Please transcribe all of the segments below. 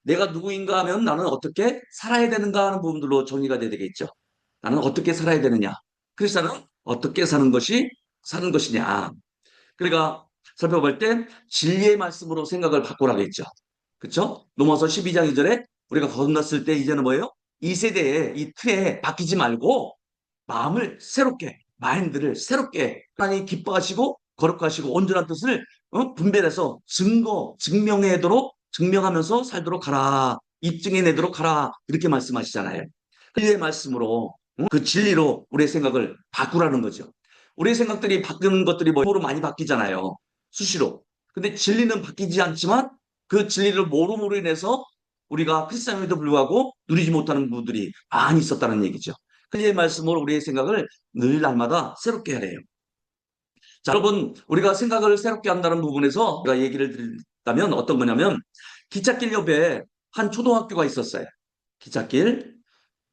내가 누구인가 하면 나는 어떻게 살아야 되는가 하는 부분들로 정리가 돼야 되겠죠. 나는 어떻게 살아야 되느냐. 크리스천은 어떻게 사는 것이냐. 그러니까 살펴볼 때 진리의 말씀으로 생각을 바꾸라고 했죠. 그렇죠? 로마서 12장 2절에 우리가 건넜을 때 이제는 뭐예요? 이 세대의 이 틀에 바뀌지 말고 마음을 새롭게, 마인드를 새롭게 하나님 기뻐하시고 거룩하시고 온전한 뜻을 분별해서 증명하면서 살도록 하라. 입증해내도록 하라. 이렇게 말씀하시잖아요. 그 말씀으로 그 진리로 우리의 생각을 바꾸라는 거죠. 우리의 생각들이 바뀌는 것들이 뭐로 많이 바뀌잖아요. 수시로. 근데 진리는 바뀌지 않지만 그 진리를 모름으로 인해서 우리가 크리스찬임에도 불구하고 누리지 못하는 부분들이 많이 있었다는 얘기죠. 그의 말씀으로 우리의 생각을 늘 날마다 새롭게 하래요. 자, 여러분, 우리가 생각을 새롭게 한다는 부분에서 제가 얘기를 드린다면 어떤 거냐면 기찻길 옆에 한 초등학교가 있었어요. 기찻길.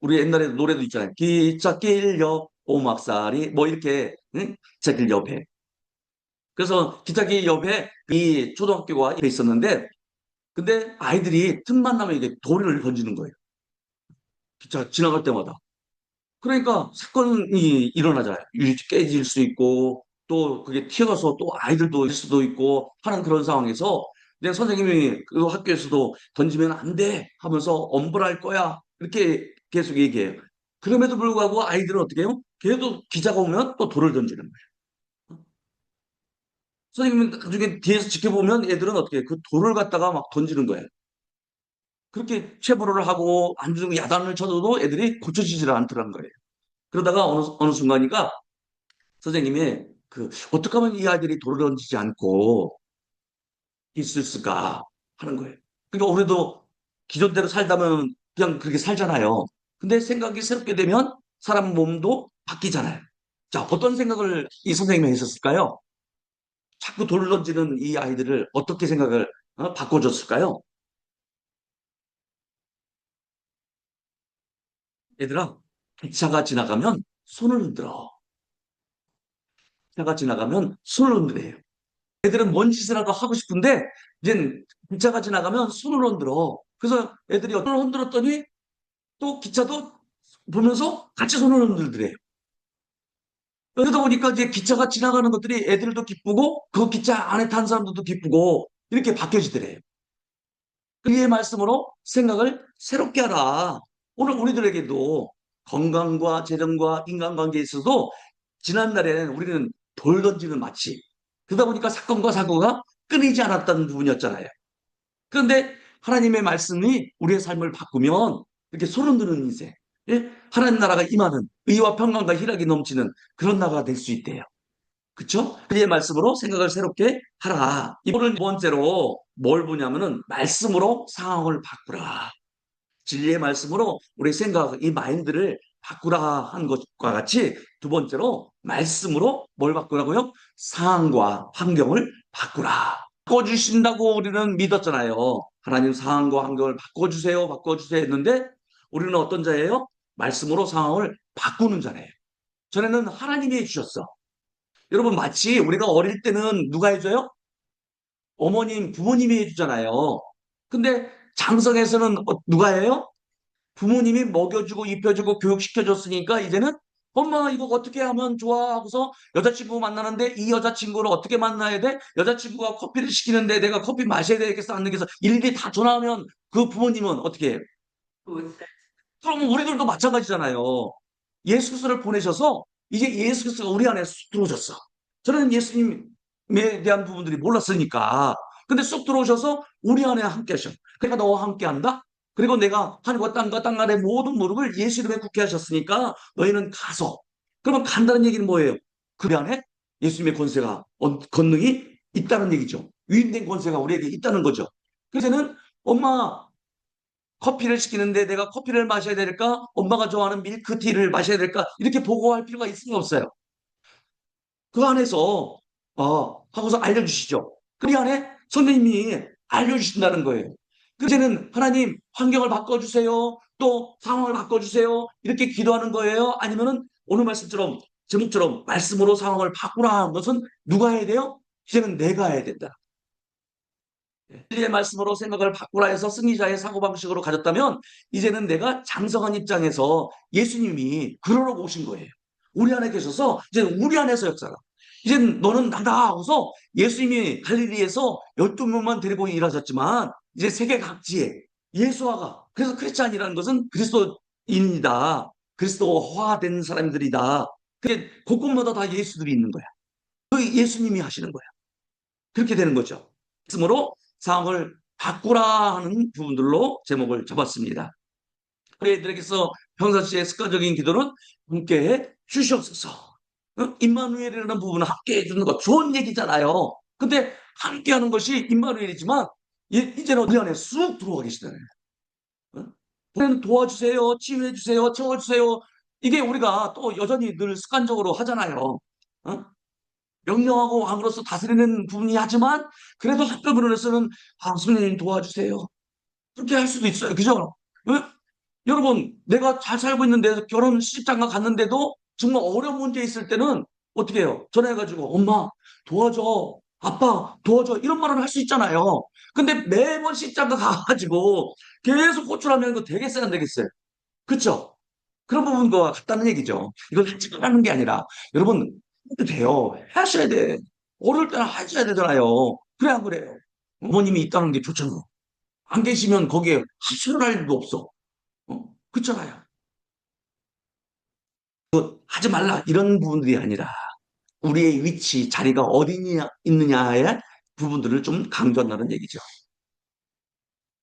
우리 옛날에 노래도 있잖아요. 기찻길 옆 오막살이 뭐 이렇게 응? 기찻길 옆에. 그래서 기찻길 옆에 이 초등학교가 있었는데 근데 아이들이 틈만 나면 이게 돌을 던지는 거예요. 기차 지나갈 때마다. 그러니까 사건이 일어나잖아요. 유리 깨질 수 있고 또 그게 튀어가서 또 아이들도 일 수도 있고 하는 그런 상황에서 그냥 선생님이 그 학교에서도 던지면 안 돼 하면서 엄벌할 거야 이렇게 계속 얘기해요. 그럼에도 불구하고 아이들은 어떻게 해요? 걔도 기자가 오면 또 돌을 던지는 거예요. 선생님은 나중에 뒤에서 지켜보면 애들은 어떻게 해요? 그 돌을 갖다가 막 던지는 거예요. 그렇게 체벌을 하고 안주고 야단을 쳐도 애들이 고쳐지질 않더라는 거예요. 그러다가 어느 순간이가 선생님이 어떻게 하면 이 아이들이 돌을 던지지 않고 있을 수가 하는 거예요. 그러니까 우리도 기존대로 살다면 그냥 그렇게 살잖아요. 근데 생각이 새롭게 되면 사람 몸도 바뀌잖아요. 자, 어떤 생각을 이 선생님이 했었을까요? 자꾸 돌을 던지는 이 아이들을 어떻게 생각을 바꿔줬을까요? 얘들아, 기차가 지나가면 손을 흔들어. 기차가 지나가면 손을 흔들어요. 애들은 뭔 짓을 하고 하고 싶은데 이제 기차가 지나가면 손을 흔들어. 그래서 애들이 손을 흔들었더니 또 기차도 보면서 같이 손을 흔들더래요. 그러다 보니까 이제 기차가 지나가는 것들이 애들도 기쁘고 그 기차 안에 탄 사람들도 기쁘고 이렇게 바뀌어지더래요. 그의 말씀으로 생각을 새롭게 하라. 오늘 우리들에게도 건강과 재정과 인간관계에 있어도 지난날에는 우리는 돌 던지는 마치 그러다 보니까 사건과 사고가 끊이지 않았다는 부분이었잖아요. 그런데 하나님의 말씀이 우리의 삶을 바꾸면 이렇게 소름 돋는 인생, 예? 하나님 나라가 임하는 의와 평강과 희락이 넘치는 그런 나라가 될 수 있대요. 그쵸? 그의 말씀으로 생각을 새롭게 하라. 이번을 두 번째로 뭘 보냐면은 말씀으로 상황을 바꾸라. 진리의 말씀으로 우리 생각, 이 마인드를 바꾸라 한 것과 같이 두 번째로 말씀으로 뭘 바꾸라고요? 상황과 환경을 바꾸라. 바꿔주신다고 우리는 믿었잖아요. 하나님 상황과 환경을 바꿔주세요, 바꿔주세요 했는데 우리는 어떤 자예요? 말씀으로 상황을 바꾸는 자예요. 전에는 하나님이 해주셨어. 여러분 마치 우리가 어릴 때는 누가 해줘요? 어머님, 부모님이 해주잖아요. 근데 장성에서는 누가 해요? 부모님이 먹여주고 입혀주고 교육시켜줬으니까 이제는 엄마 이거 어떻게 하면 좋아 하고서 여자친구 만나는데 이 여자친구를 어떻게 만나야 돼? 여자친구가 커피를 시키는데 내가 커피 마셔야 되겠어 안 되겠어 일일이 다 전화하면 그 부모님은 어떻게 해요? 그러면 우리들도 마찬가지잖아요. 예수 그리스도를 보내셔서 이제 예수 그리스도가 우리 안에 쑥 들어오셨어. 저는 예수님에 대한 부분들이 몰랐으니까. 근데 쑥 들어오셔서 우리 안에 함께 하셔. 그러니까 너와 함께 한다? 그리고 내가 하늘과 땅과 땅 아래 모든 무릎을 예수 이름에 굳게 하셨으니까 너희는 가서. 그러면 간다는 얘기는 뭐예요? 그 안에 예수님의 권세가, 권능이 있다는 얘기죠. 위임된 권세가 우리에게 있다는 거죠. 그래서는 엄마 커피를 시키는데 내가 커피를 마셔야 될까? 엄마가 좋아하는 밀크티를 마셔야 될까? 이렇게 보고할 필요가 있을 리 없어요. 그 안에서 하고서 알려주시죠. 그 안에 선생님이 알려주신다는 거예요. 그제는 하나님 환경을 바꿔주세요. 또 상황을 바꿔주세요. 이렇게 기도하는 거예요. 아니면은 오늘 말씀처럼 제목처럼 말씀으로 상황을 바꾸라 하는 것은 누가 해야 돼요? 이제는 내가 해야 된다. 진리의 말씀으로 생각을 바꾸라 해서 승리자의 사고방식으로 가졌다면 이제는 내가 장성한 입장에서 예수님이 그러러 오신 거예요. 우리 안에 계셔서 이제 우리 안에서 역사가. 이제 너는 나다 하고서 예수님이 갈릴리에서 12명만 데리고 일하셨지만 이제 세계 각지에 예수화가 그래서 크리스찬이라는 것은 그리스도인이다. 그리스도화된 사람들이다. 그게 곳곳마다 다 예수들이 있는 거야. 그 예수님이 하시는 거야. 그렇게 되는 거죠. 말씀으로 상황을 바꾸라 하는 부분들로 제목을 잡았습니다. 우리 애들에게서 평상시의 습관적인 기도는 함께해 주시옵소서. 임마누엘이라는 부분은 함께해 주는 거 좋은 얘기잖아요. 근데 함께하는 것이 임마누엘이지만 이제는 우리 안에 쑥 들어와 계시잖아요. 우리는 도와주세요, 치유해 주세요, 채워주세요. 이게 우리가 또 여전히 늘 습관적으로 하잖아요. 명령하고 왕으로서 다스리는 부분이 하지만 그래도 한편으로서는 성령님 도와주세요. 그렇게 할 수도 있어요. 그죠? 왜? 여러분, 내가 잘 살고 있는데 결혼 시집장가 갔는데도 정말 어려운 문제 있을 때는 어떻게 해요? 전화해가지고 엄마 도와줘. 아빠 도와줘. 이런 말을 할 수 있잖아요. 근데 매번 시집장가 가가지고 계속 호출하면 이거 되겠어요? 안 되겠어요? 그쵸? 그런 부분과 같다는 얘기죠. 이걸 하는 게 아니라 여러분 해도 돼요. 하셔야 돼. 어려울 때는 하셔야 되잖아요. 그래 안 그래요? 어머님이 있다는 게 좋잖아요. 안 계시면 거기에 하시할 일도 없어. 그렇잖아요. 하지 말라 이런 부분들이 아니라 우리의 위치, 자리가 어디 있느냐의 부분들을 좀 강조한다는 얘기죠.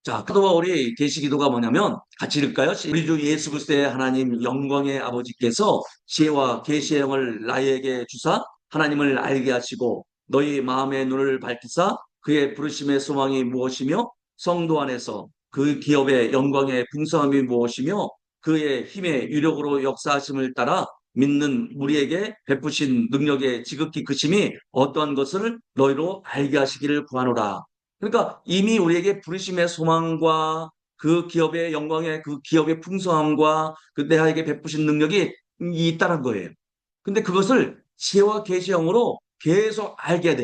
자, 기도와 우리 계시기도가 뭐냐면 같이 읽을까요? 우리 주 예수 그리스도의 하나님 영광의 아버지께서 지혜와 계시의 영을 나에게 주사 하나님을 알게 하시고 너희 마음의 눈을 밝히사 그의 부르심의 소망이 무엇이며 성도 안에서 그 기업의 영광의 풍성함이 무엇이며 그의 힘의 유력으로 역사하심을 따라 믿는 우리에게 베푸신 능력의 지극히 크심이 어떠한 것을 너희로 알게 하시기를 구하노라. 그러니까 이미 우리에게 부르심의 소망과 그 기업의 영광의 그 기업의 풍성함과 그 내에게 베푸신 능력이 있다는 거예요. 근데 그것을 지혜와 계시형으로 계속 알게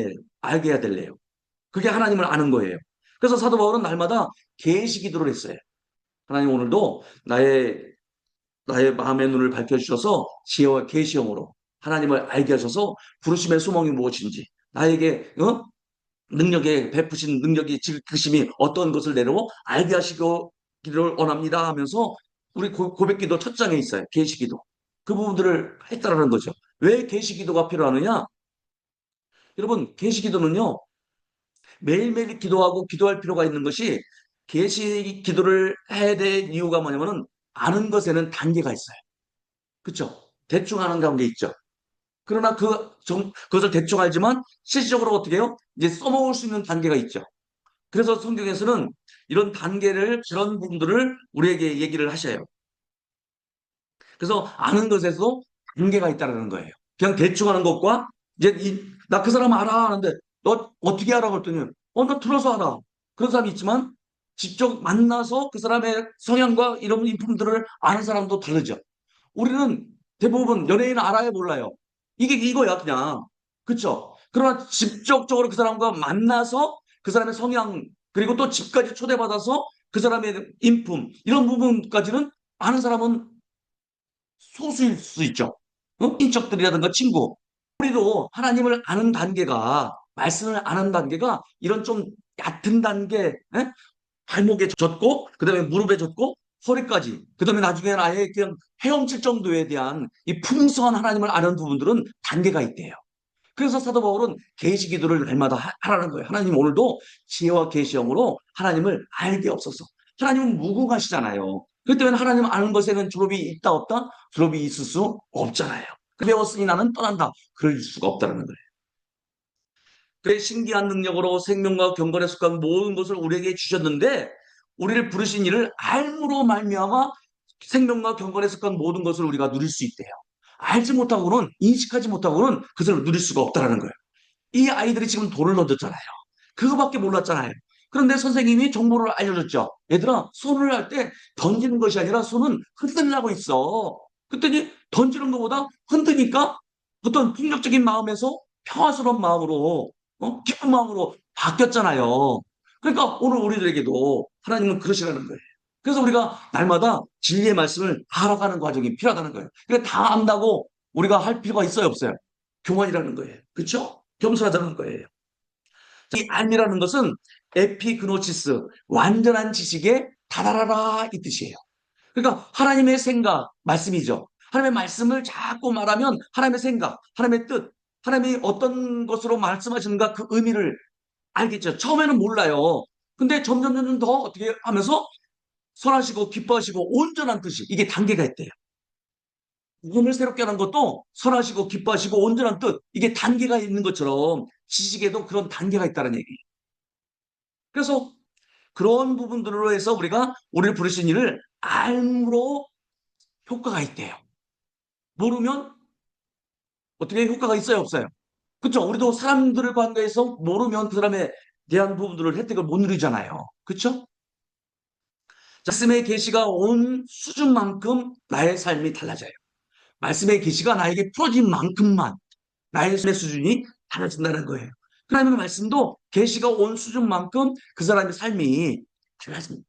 해야 될래요. 그게 하나님을 아는 거예요. 그래서 사도 바울은 날마다 계시 기도를 했어요. 하나님 오늘도 나의 마음의 눈을 밝혀주셔서 지혜와 계시형으로 하나님을 알게 하셔서 부르심의 소망이 무엇인지 나에게 능력에 베푸신 능력이 지극히심이 어떤 것을 내려 알게 하시기를 원합니다 하면서 우리 고백기도 첫 장에 있어요. 계시기도. 그 부분들을 했다라는 거죠. 왜 계시기도가 필요하느냐? 여러분 계시기도는요. 매일매일 기도하고 기도할 필요가 있는 것이 계시기도를 해야 될 이유가 뭐냐면은 아는 것에는 단계가 있어요. 그렇죠? 대충 아는 관계 있죠. 그러나 그것을 대충 알지만 실질적으로 어떻게 해요? 이제 써먹을 수 있는 단계가 있죠. 그래서 성경에서는 이런 단계를, 그런 부분들을 우리에게 얘기를 하셔요. 그래서 아는 것에서도 단계가 있다는 거예요. 그냥 대충 하는 것과 이제 나 그 사람 알아 하는데 너 어떻게 알아? 그랬더니 나 들어서 알아. 그런 사람이 있지만 직접 만나서 그 사람의 성향과 이런 인품들을 아는 사람도 다르죠. 우리는 대부분 연예인 알아야 몰라요. 이게 이거야 그냥. 그쵸? 그러나 직접적으로 그 사람과 만나서 그 사람의 성향 그리고 또 집까지 초대받아서 그 사람의 인품 이런 부분까지는 아는 사람은 소수일 수 있죠. 인적들이라든가 친구. 우리도 하나님을 아는 단계가 말씀을 아는 단계가 이런 좀 얕은 단계 발목에 젖고 그다음에 무릎에 젖고 허리까지 그다음에 나중에는 아예 그냥 헤엄칠 정도에 대한 이 풍성한 하나님을 아는 부분들은 단계가 있대요. 그래서 사도 바울은 계시 기도를 날마다 하라는 거예요. 하나님 오늘도 지혜와 계시형으로 하나님을 알게 없어서 하나님은 무궁하시잖아요. 그렇기 때문에 하나님 아는 것에는 졸업이 있다 없다? 졸업이 있을 수 없잖아요. 배웠으니 나는 떠난다. 그럴 수가 없다는 거예요. 그의 신기한 능력으로 생명과 경건에 속한 모든 것을 우리에게 주셨는데 우리를 부르신 이를 알므로 말미암아 생명과 경건에 속한 모든 것을 우리가 누릴 수 있대요. 알지 못하고는 인식하지 못하고는 그것을 누릴 수가 없다는 거예요. 이 아이들이 지금 돌을 던졌잖아요. 그거밖에 몰랐잖아요. 그런데 선생님이 정보를 알려줬죠. 얘들아, 손을 할 때 던지는 것이 아니라 손은 흔들라고 있어. 그랬더니 던지는 것보다 흔드니까 어떤 폭력적인 마음에서 평화스러운 마음으로, 기쁜 마음으로 바뀌었잖아요. 그러니까 오늘 우리들에게도 하나님은 그러시라는 거예요. 그래서 우리가 날마다 진리의 말씀을 알아가는 과정이 필요하다는 거예요. 그러니까 다 안다고 우리가 할 필요가 있어요, 없어요? 교만이라는 거예요. 그렇죠? 겸손하다는 거예요. 이 알미라는 것은 에피그노시스, 완전한 지식에 다다라라 이 뜻이에요. 그러니까 하나님의 생각, 말씀이죠. 하나님의 말씀을 자꾸 말하면 하나님의 생각, 하나님의 뜻, 하나님이 어떤 것으로 말씀하시는가 그 의미를 알겠죠. 처음에는 몰라요. 근데 점점 더 어떻게 하면서 선하시고 기뻐하시고 온전한 뜻이 이게 단계가 있대요. 눈을 새롭게 하는 것도 선하시고 기뻐하시고 온전한 뜻 이게 단계가 있는 것처럼 지식에도 그런 단계가 있다는 얘기예요. 그래서 그런 부분들로 해서 우리가 우리를 부르신 일을 알므로 효과가 있대요. 모르면 어떻게 효과가 있어요, 없어요? 그렇죠? 우리도 사람들을 관계해서 모르면 그 사람에 대한 부분들을 혜택을 못 누리잖아요. 그렇죠? 말씀의 계시가 온 수준만큼 나의 삶이 달라져요. 말씀의 계시가 나에게 풀어진 만큼만 나의 삶의 수준이 달라진다는 거예요. 하나님의 말씀도 계시가 온 수준만큼 그 사람의 삶이 달라집니다.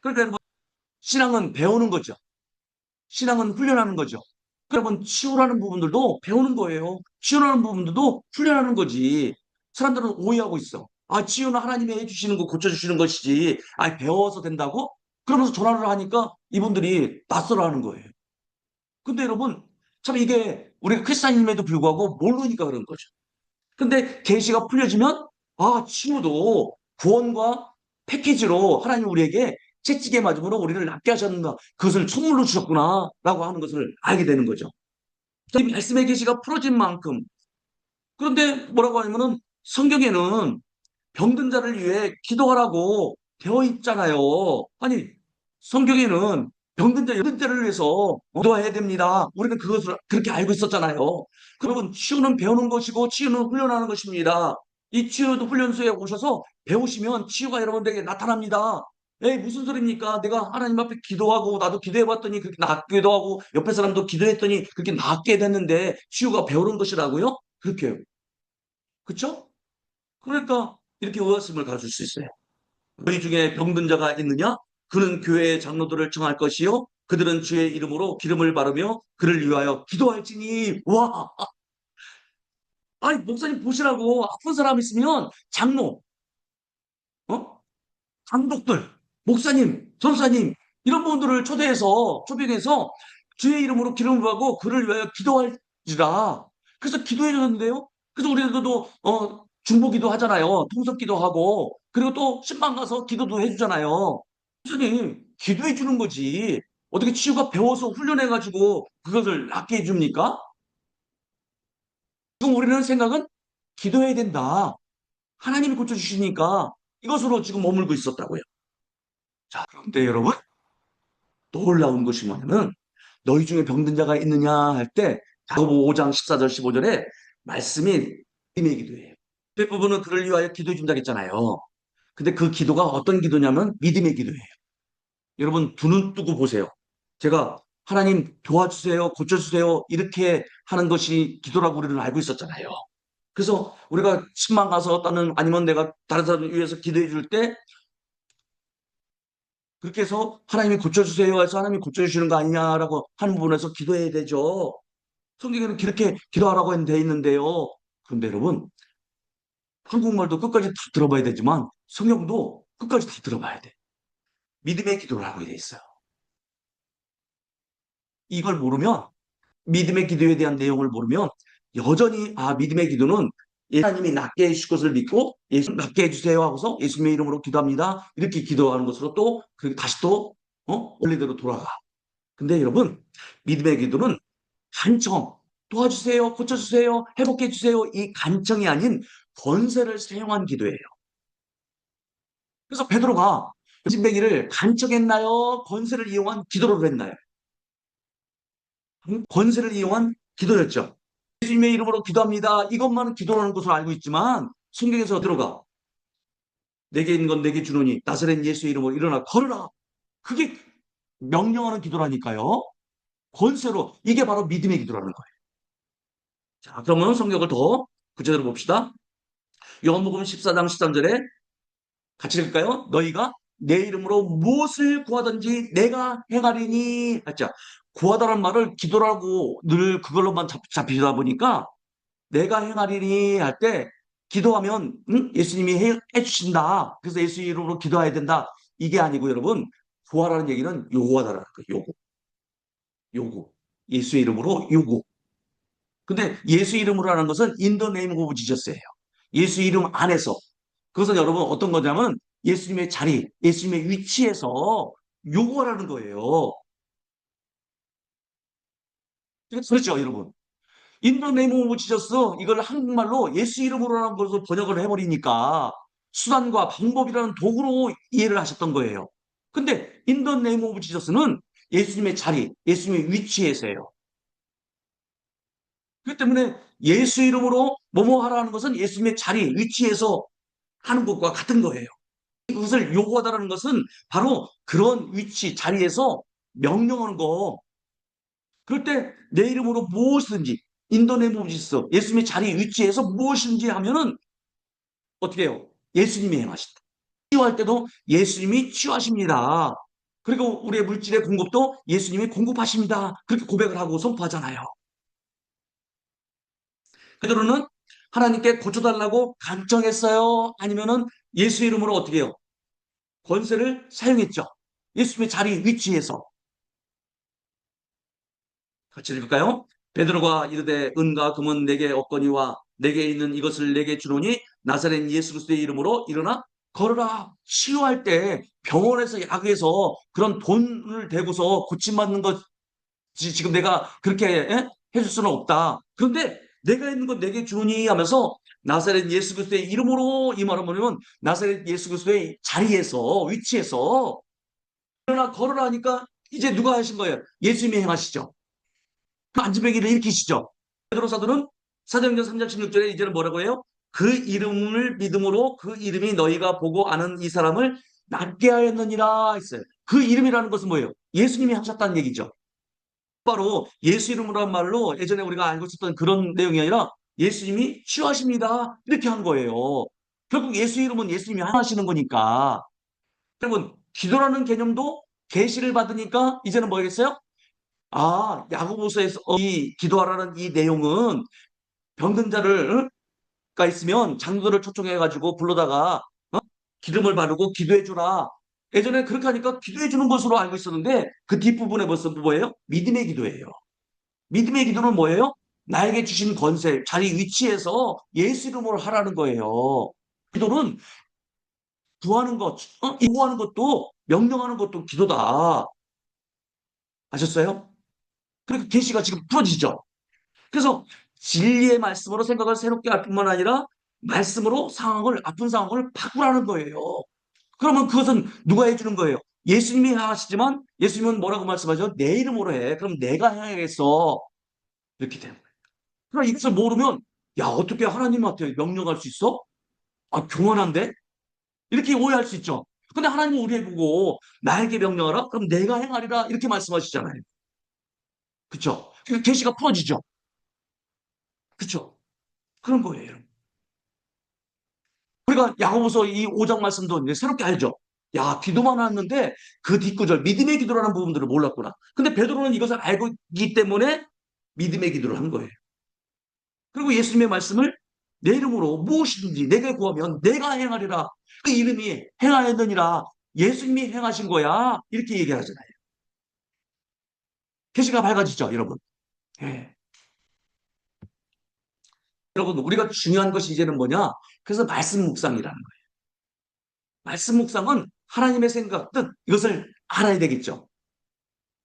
그러니까 여러분, 신앙은 배우는 거죠. 신앙은 훈련하는 거죠. 여러분, 치유라는 부분들도 배우는 거예요. 치유라는 부분들도 훈련하는 거지. 사람들은 오해하고 있어. 아, 치유는 하나님이 해주시는 거 고쳐주시는 것이지. 아, 배워서 된다고? 그러면서 전화를 하니까 이분들이 낯설어 하는 거예요. 근데 여러분, 참 이게 우리가 크리스찬임에도 불구하고 모르니까 그런 거죠. 근데 계시가 풀려지면 아, 치유도 구원과 패키지로 하나님 우리에게 채찍에 맞음으로 우리를 낫게 하셨는가. 그것을 선물로 주셨구나라고 하는 것을 알게 되는 거죠. 이 말씀의 계시가 풀어진 만큼 그런데 뭐라고 하냐면은 성경에는 병든 자를 위해 기도하라고 되어 있잖아요. 아니 성경에는 병든 자를 위해서 기도해야 됩니다. 우리는 그것을 그렇게 알고 있었잖아요. 그러면 치유는 배우는 것이고 치유는 훈련하는 것입니다. 이 치유도 훈련소에 오셔서 배우시면 치유가 여러분들에게 나타납니다. 에이, 무슨 소리입니까? 내가 하나님 앞에 기도하고 나도 기도해봤더니 그렇게 낫기도 하고 옆에 사람도 기도했더니 그렇게 낫게 됐는데 치유가 배우는 것이라고요? 그렇게요. 그렇죠? 그러니까 이렇게 의아심을 가질 수 있어요. 너희 중에 병든 자가 있느냐? 그는 교회의 장로들을 청할 것이요. 그들은 주의 이름으로 기름을 바르며 그를 위하여 기도할지니. 와, 아니 목사님 보시라고 아픈 사람 있으면 장로, 어? 감독들, 목사님, 전사님 이런 분들을 초빙해서 주의 이름으로 기름을 부하고 그를 위하여 기도할지라. 그래서 기도해 줬는데요. 그래서 우리들도 중보기도 하잖아요. 통성기도 하고 그리고 또 신방 가서 기도도 해주잖아요. 목사님 기도해 주는 거지. 어떻게 치유가 배워서 훈련해 가지고 그것을 낫게 해줍니까? 지금 우리는 생각은 기도해야 된다. 하나님이 고쳐주시니까 이것으로 지금 머물고 있었다고요. 자, 그런데 여러분, 놀라운 것이 뭐냐면, 너희 중에 병든 자가 있느냐 할 때, 야고보 5장 14절 15절에 말씀이 믿음의 기도예요. 대부분은 그를 위하여 기도해 준다고 했잖아요. 근데 그 기도가 어떤 기도냐면 믿음의 기도예요. 여러분, 두 눈 뜨고 보세요. 제가 하나님 도와주세요, 고쳐주세요, 이렇게 하는 것이 기도라고 우리는 알고 있었잖아요. 그래서 우리가 신방 가서 또는 아니면 내가 다른 사람을 위해서 기도해 줄때 그렇게 해서 하나님이 고쳐주세요 해서 하나님이 고쳐주시는 거 아니냐라고 하는 부분에서 기도해야 되죠. 성경에는 그렇게 기도하라고 돼 있는데요. 그런데 여러분, 한국말도 끝까지 다 들어봐야 되지만 성경도 끝까지 다 들어봐야 돼. 믿음의 기도를 하고 돼 있어요. 이걸 모르면 믿음의 기도에 대한 내용을 모르면 여전히 믿음의 기도는 예수님이 낫게 해주실 것을 믿고 예수 낫게 해주세요 하고서 예수님의 이름으로 기도합니다. 이렇게 기도하는 것으로 또 다시 또 원래대로 돌아가. 근데 여러분, 믿음의 기도는 간청, 도와주세요, 고쳐주세요, 회복해주세요. 이 간청이 아닌 권세를 사용한 기도예요. 그래서 베드로가 진뱅이를 간청했나요? 권세를 이용한 기도를 했나요? 권세를 이용한 기도였죠. 예수님의 이름으로 기도합니다. 이것만은 기도하는 것으로 알고 있지만 성경에서 베드로가 내게 있는 건 내게 주노니 나사렛 예수의 이름으로 일어나 걸으라. 그게 명령하는 기도라니까요. 권세로 이게 바로 믿음의 기도라는 거예요. 자, 그러면 성경을 더 구체적으로 봅시다. 요한복음 14장 13절에 같이 읽을까요? 너희가 내 이름으로 무엇을 구하든지 내가 행하리니. 맞죠? 구하다는 말을 기도라고 늘 그걸로만 잡히다 보니까 내가 행하리니 할 때 기도하면 예수님이 해주신다. 그래서 예수 이름으로 기도해야 된다. 이게 아니고 여러분, 구하라는 얘기는 요구하다라는 거예요. 요구. 예수의 이름으로 요구. 근데 예수 이름으로 하는 것은 in the name of Jesus예요. 예수 이름 안에서. 그것은 여러분 어떤 거냐면 예수님의 자리, 예수님의 위치에서 요구하라는 거예요. 그렇죠, 여러분. in the name of Jesus 이걸 한국말로 예수 이름으로 하는 것을 번역을 해버리니까 수단과 방법이라는 도구로 이해를 하셨던 거예요. 근데 in the name of Jesus는 예수님의 자리, 예수님의 위치에서예요. 그렇기 때문에 예수 이름으로 뭐뭐 하라는 것은 예수님의 자리, 위치에서 하는 것과 같은 거예요. 그것을 요구하다라는 것은 바로 그런 위치, 자리에서 명령하는 거. 그럴 때 내 이름으로 무엇이든지 인도네 무지서 예수님의 자리, 위치에서 무엇이든지 하면은 어떻게 해요? 예수님이 행하신다. 치유할 때도 예수님이 치유하십니다. 그리고 우리의 물질의 공급도 예수님이 공급하십니다. 그렇게 고백을 하고 선포하잖아요. 베드로는 하나님께 고쳐달라고 간청했어요? 아니면은 예수 이름으로 어떻게 해요? 권세를 사용했죠. 예수님의 자리 위치에서. 같이 읽을까요? 베드로가 이르되 은과 금은 내게 없거니와 내게 있는 이것을 내게 주노니 나사렛 예수 그리스도의 이름으로 일어나 걸어라. 치유할 때 병원에서 약에서 그런 돈을 대고서 고침받는 것 지금 내가 그렇게 해줄 수는 없다. 그런데 내가 있는 것 내게 주니 하면서 나사렛 예수 그리스도의 이름으로 이 말은 뭐냐면 나사렛 예수 그리스도의 자리에서 위치에서 일어나 걸으라 하니까 이제 누가 하신 거예요? 예수님이 행하시죠. 그 안진뱅이를 일으키시죠. 베드로 사도는 사도행전 3장 16절에 이제는 뭐라고 해요? 그 이름을 믿음으로 그 이름이 너희가 보고 아는 이 사람을 낫게 하였느니라 했어요. 그 이름이라는 것은 뭐예요? 예수님이 하셨다는 얘기죠. 바로 예수 이름으로 한 말로 예전에 우리가 알고 있었던 그런 내용이 아니라 예수님이 치유하십니다. 이렇게 한 거예요. 결국 예수 이름은 예수님이 하시는 거니까. 여러분, 기도라는 개념도 계시를 받으니까 이제는 뭐겠어요? 아, 야고보서에서 이 기도하라는 이 내용은 병든 자를 가 있으면 장로들을 초청해 가지고 불러다가 기름을 바르고 기도해 주라. 예전에 그렇게 하니까 기도해 주는 것으로 알고 있었는데 그 뒷부분에 벌써 뭐예요? 믿음의 기도예요. 믿음의 기도는 뭐예요? 나에게 주신 권세, 자리, 위치에서 예수 이름으로 하라는 거예요. 기도는 구하는 것, 요구하는 것도 명령하는 것도 기도다. 아셨어요? 그러니까 계시가 지금 풀어지죠. 그래서 진리의 말씀으로 생각을 새롭게 할 뿐만 아니라 말씀으로 상황을, 아픈 상황을 바꾸라는 거예요. 그러면 그것은 누가 해주는 거예요? 예수님이 하시지만 예수님은 뭐라고 말씀하죠? 내 이름으로 해. 그럼 내가 해야겠어. 이렇게 되는 거예요. 그럼 이것을 모르면 야, 어떻게 하나님한테 명령할 수 있어? 아, 교만한데? 이렇게 오해할 수 있죠. 근데 하나님은 우리에게 보고 나에게 명령하라? 그럼 내가 행하리라. 이렇게 말씀하시잖아요. 그쵸? 그 계시가 풀어지죠. 그쵸? 그런 거예요. 우리가 야고보서 이 5장 말씀도 이제 새롭게 알죠. 야, 기도만 하는데 그 뒷구절 믿음의 기도라는 부분들을 몰랐구나. 근데 베드로는 이것을 알고 있기 때문에 믿음의 기도를 한 거예요. 그리고 예수님의 말씀을 내 이름으로 무엇이든지 내게 구하면 내가 행하리라. 그 이름이 행하였느니라. 예수님이 행하신 거야. 이렇게 얘기하잖아요. 계시가 밝아지죠, 여러분. 예. 여러분, 우리가 중요한 것이 이제는 뭐냐? 그래서 말씀 묵상이라는 거예요. 말씀 묵상은 하나님의 생각, 뜻, 이것을 알아야 되겠죠.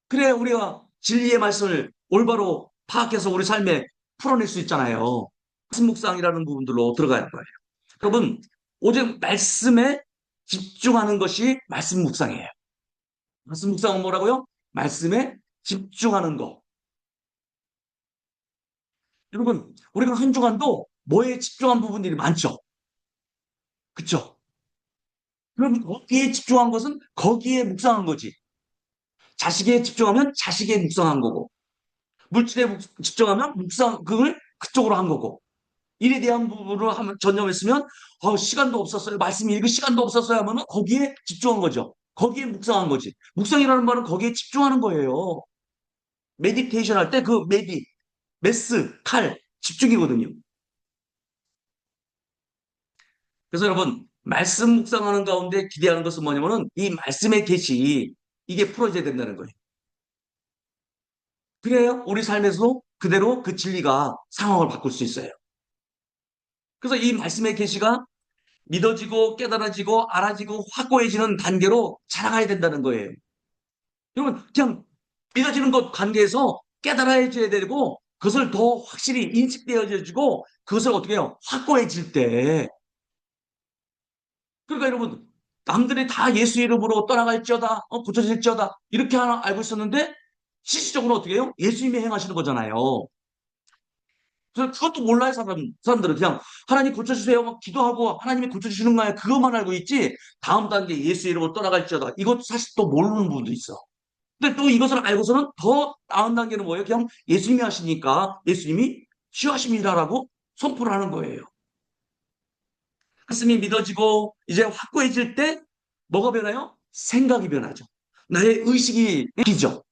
그래야 우리가 진리의 말씀을 올바로 파악해서 우리 삶에 풀어낼 수 있잖아요. 말씀 묵상이라는 부분들로 들어가야 할 거예요. 여러분, 오직 말씀에 집중하는 것이 말씀 묵상이에요. 말씀 묵상은 뭐라고요? 말씀에 집중하는 거. 여러분, 우리가 한 주간도 뭐에 집중한 부분들이 많죠? 그쵸? 그럼 거기에 집중한 것은 거기에 묵상한 거지. 자식에 집중하면 자식에 묵상한 거고, 물질에 집중하면 묵상, 그걸 그쪽으로 한 거고. 일에 대한 부분을 하면 전념했으면 시간도 없었어요. 말씀 읽을 시간도 없었어요 하면은 거기에 집중한 거죠. 거기에 묵상한 거지. 묵상이라는 말은 거기에 집중하는 거예요. 메디테이션 할 때 그 메스, 칼, 집중이거든요. 그래서 여러분, 말씀 묵상하는 가운데 기대하는 것은 뭐냐면은 이 말씀의 계시, 이게 풀어져야 된다는 거예요. 그래요? 우리 삶에서 그대로 그 진리가 상황을 바꿀 수 있어요. 그래서 이 말씀의 계시가 믿어지고 깨달아지고 알아지고 확고해지는 단계로 자라가야 된다는 거예요. 여러분, 그냥 믿어지는 것 관계에서 깨달아져야 되고 그것을 더 확실히 인식되어지고 그것을 어떻게 해요? 확고해질 때. 그러니까 여러분, 남들이 다 예수 이름으로 떠나갈지어다, 고쳐질지어다 이렇게 하나 알고 있었는데 실질적으로 어떻게 해요? 예수님이 행하시는 거잖아요. 그래서 그것도 몰라요, 사람들은. 그냥 하나님 고쳐주세요. 막 기도하고 하나님이 고쳐주시는 거야. 그것만 알고 있지. 다음 단계 예수 이름으로 떠나갈지어다. 이것도 사실 또 모르는 부분도 있어. 근데 또 이것을 알고서는 더 나은 단계는 뭐예요? 그냥 예수님이 하시니까 예수님이 치유하십니다라고 선포를 하는 거예요. 가슴이 믿어지고 이제 확고해질 때 뭐가 변해요? 생각이 변하죠. 나의 의식이 바뀌죠.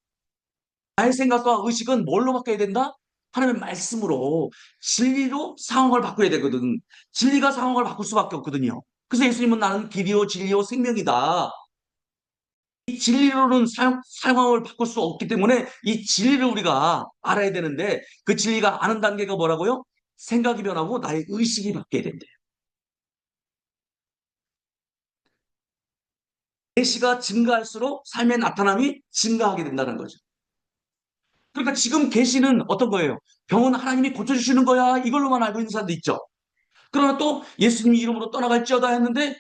나의 생각과 의식은 뭘로 바뀌어야 된다? 하나님의 말씀으로 진리로 상황을 바꿔야 되거든. 진리가 상황을 바꿀 수밖에 없거든요. 그래서 예수님은 나는 길이요 진리요 생명이다. 이 진리로는 상황을 바꿀 수 없기 때문에 이 진리를 우리가 알아야 되는데 그 진리가 아는 단계가 뭐라고요? 생각이 변하고 나의 의식이 바뀌어야 된대요. 계시가 증가할수록 삶의 나타남이 증가하게 된다는 거죠. 그러니까 지금 계시는 어떤 거예요? 병은 하나님이 고쳐주시는 거야. 이걸로만 알고 있는 사람도 있죠. 그러나 또 예수님 이름으로 떠나갈지어다 했는데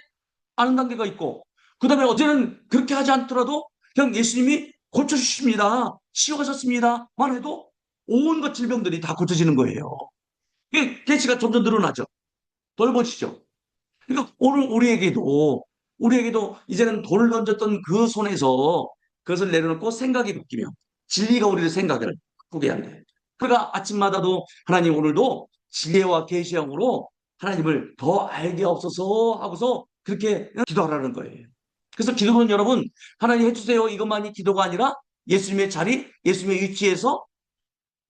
아는 단계가 있고 그 다음에 어제는 그렇게 하지 않더라도 그냥 예수님이 고쳐주십니다. 치유하셨습니다만 해도 온갖 질병들이 다 고쳐지는 거예요. 이게 계시가 점점 늘어나죠. 넓어지죠. 그러니까 오늘 우리에게도 이제는 돌을 던졌던 그 손에서 그것을 내려놓고 생각이 바뀌며 진리가 우리의 생각을 바꾸게 한다. 그러니까 아침마다도 하나님 오늘도 지혜와 계시형으로 하나님을 더 알게 없어서 하고서 그렇게 기도하라는 거예요. 그래서 기도는 여러분 하나님 해주세요 이것만이 기도가 아니라 예수님의 자리, 예수님의 위치에서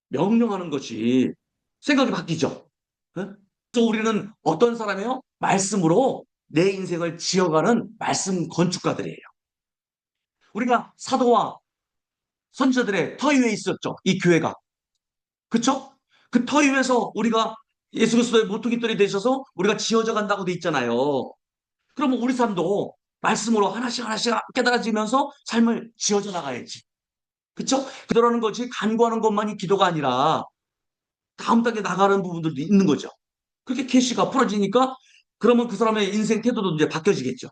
명령하는 것이 생각이 바뀌죠. 어? 그래서 우리는 어떤 사람이에요? 말씀으로 내 인생을 지어가는 말씀 건축가들이에요. 우리가 사도와 선지자들의 터 위에 있었죠. 이 교회가. 그쵸? 그 터 위에서 우리가 예수 그리스도의 모퉁이돌이 되셔서 우리가 지어져 간다고 돼 있잖아요. 그러면 우리 삶도 말씀으로 하나씩 하나씩 깨달아지면서 삶을 지어져 나가야지. 그쵸? 그러는 것이 간구하는 것만이 기도가 아니라 다음 단계 나가는 부분들도 있는 거죠. 그렇게 캐시가 풀어지니까 그러면 그 사람의 인생 태도도 이제 바뀌어지겠죠.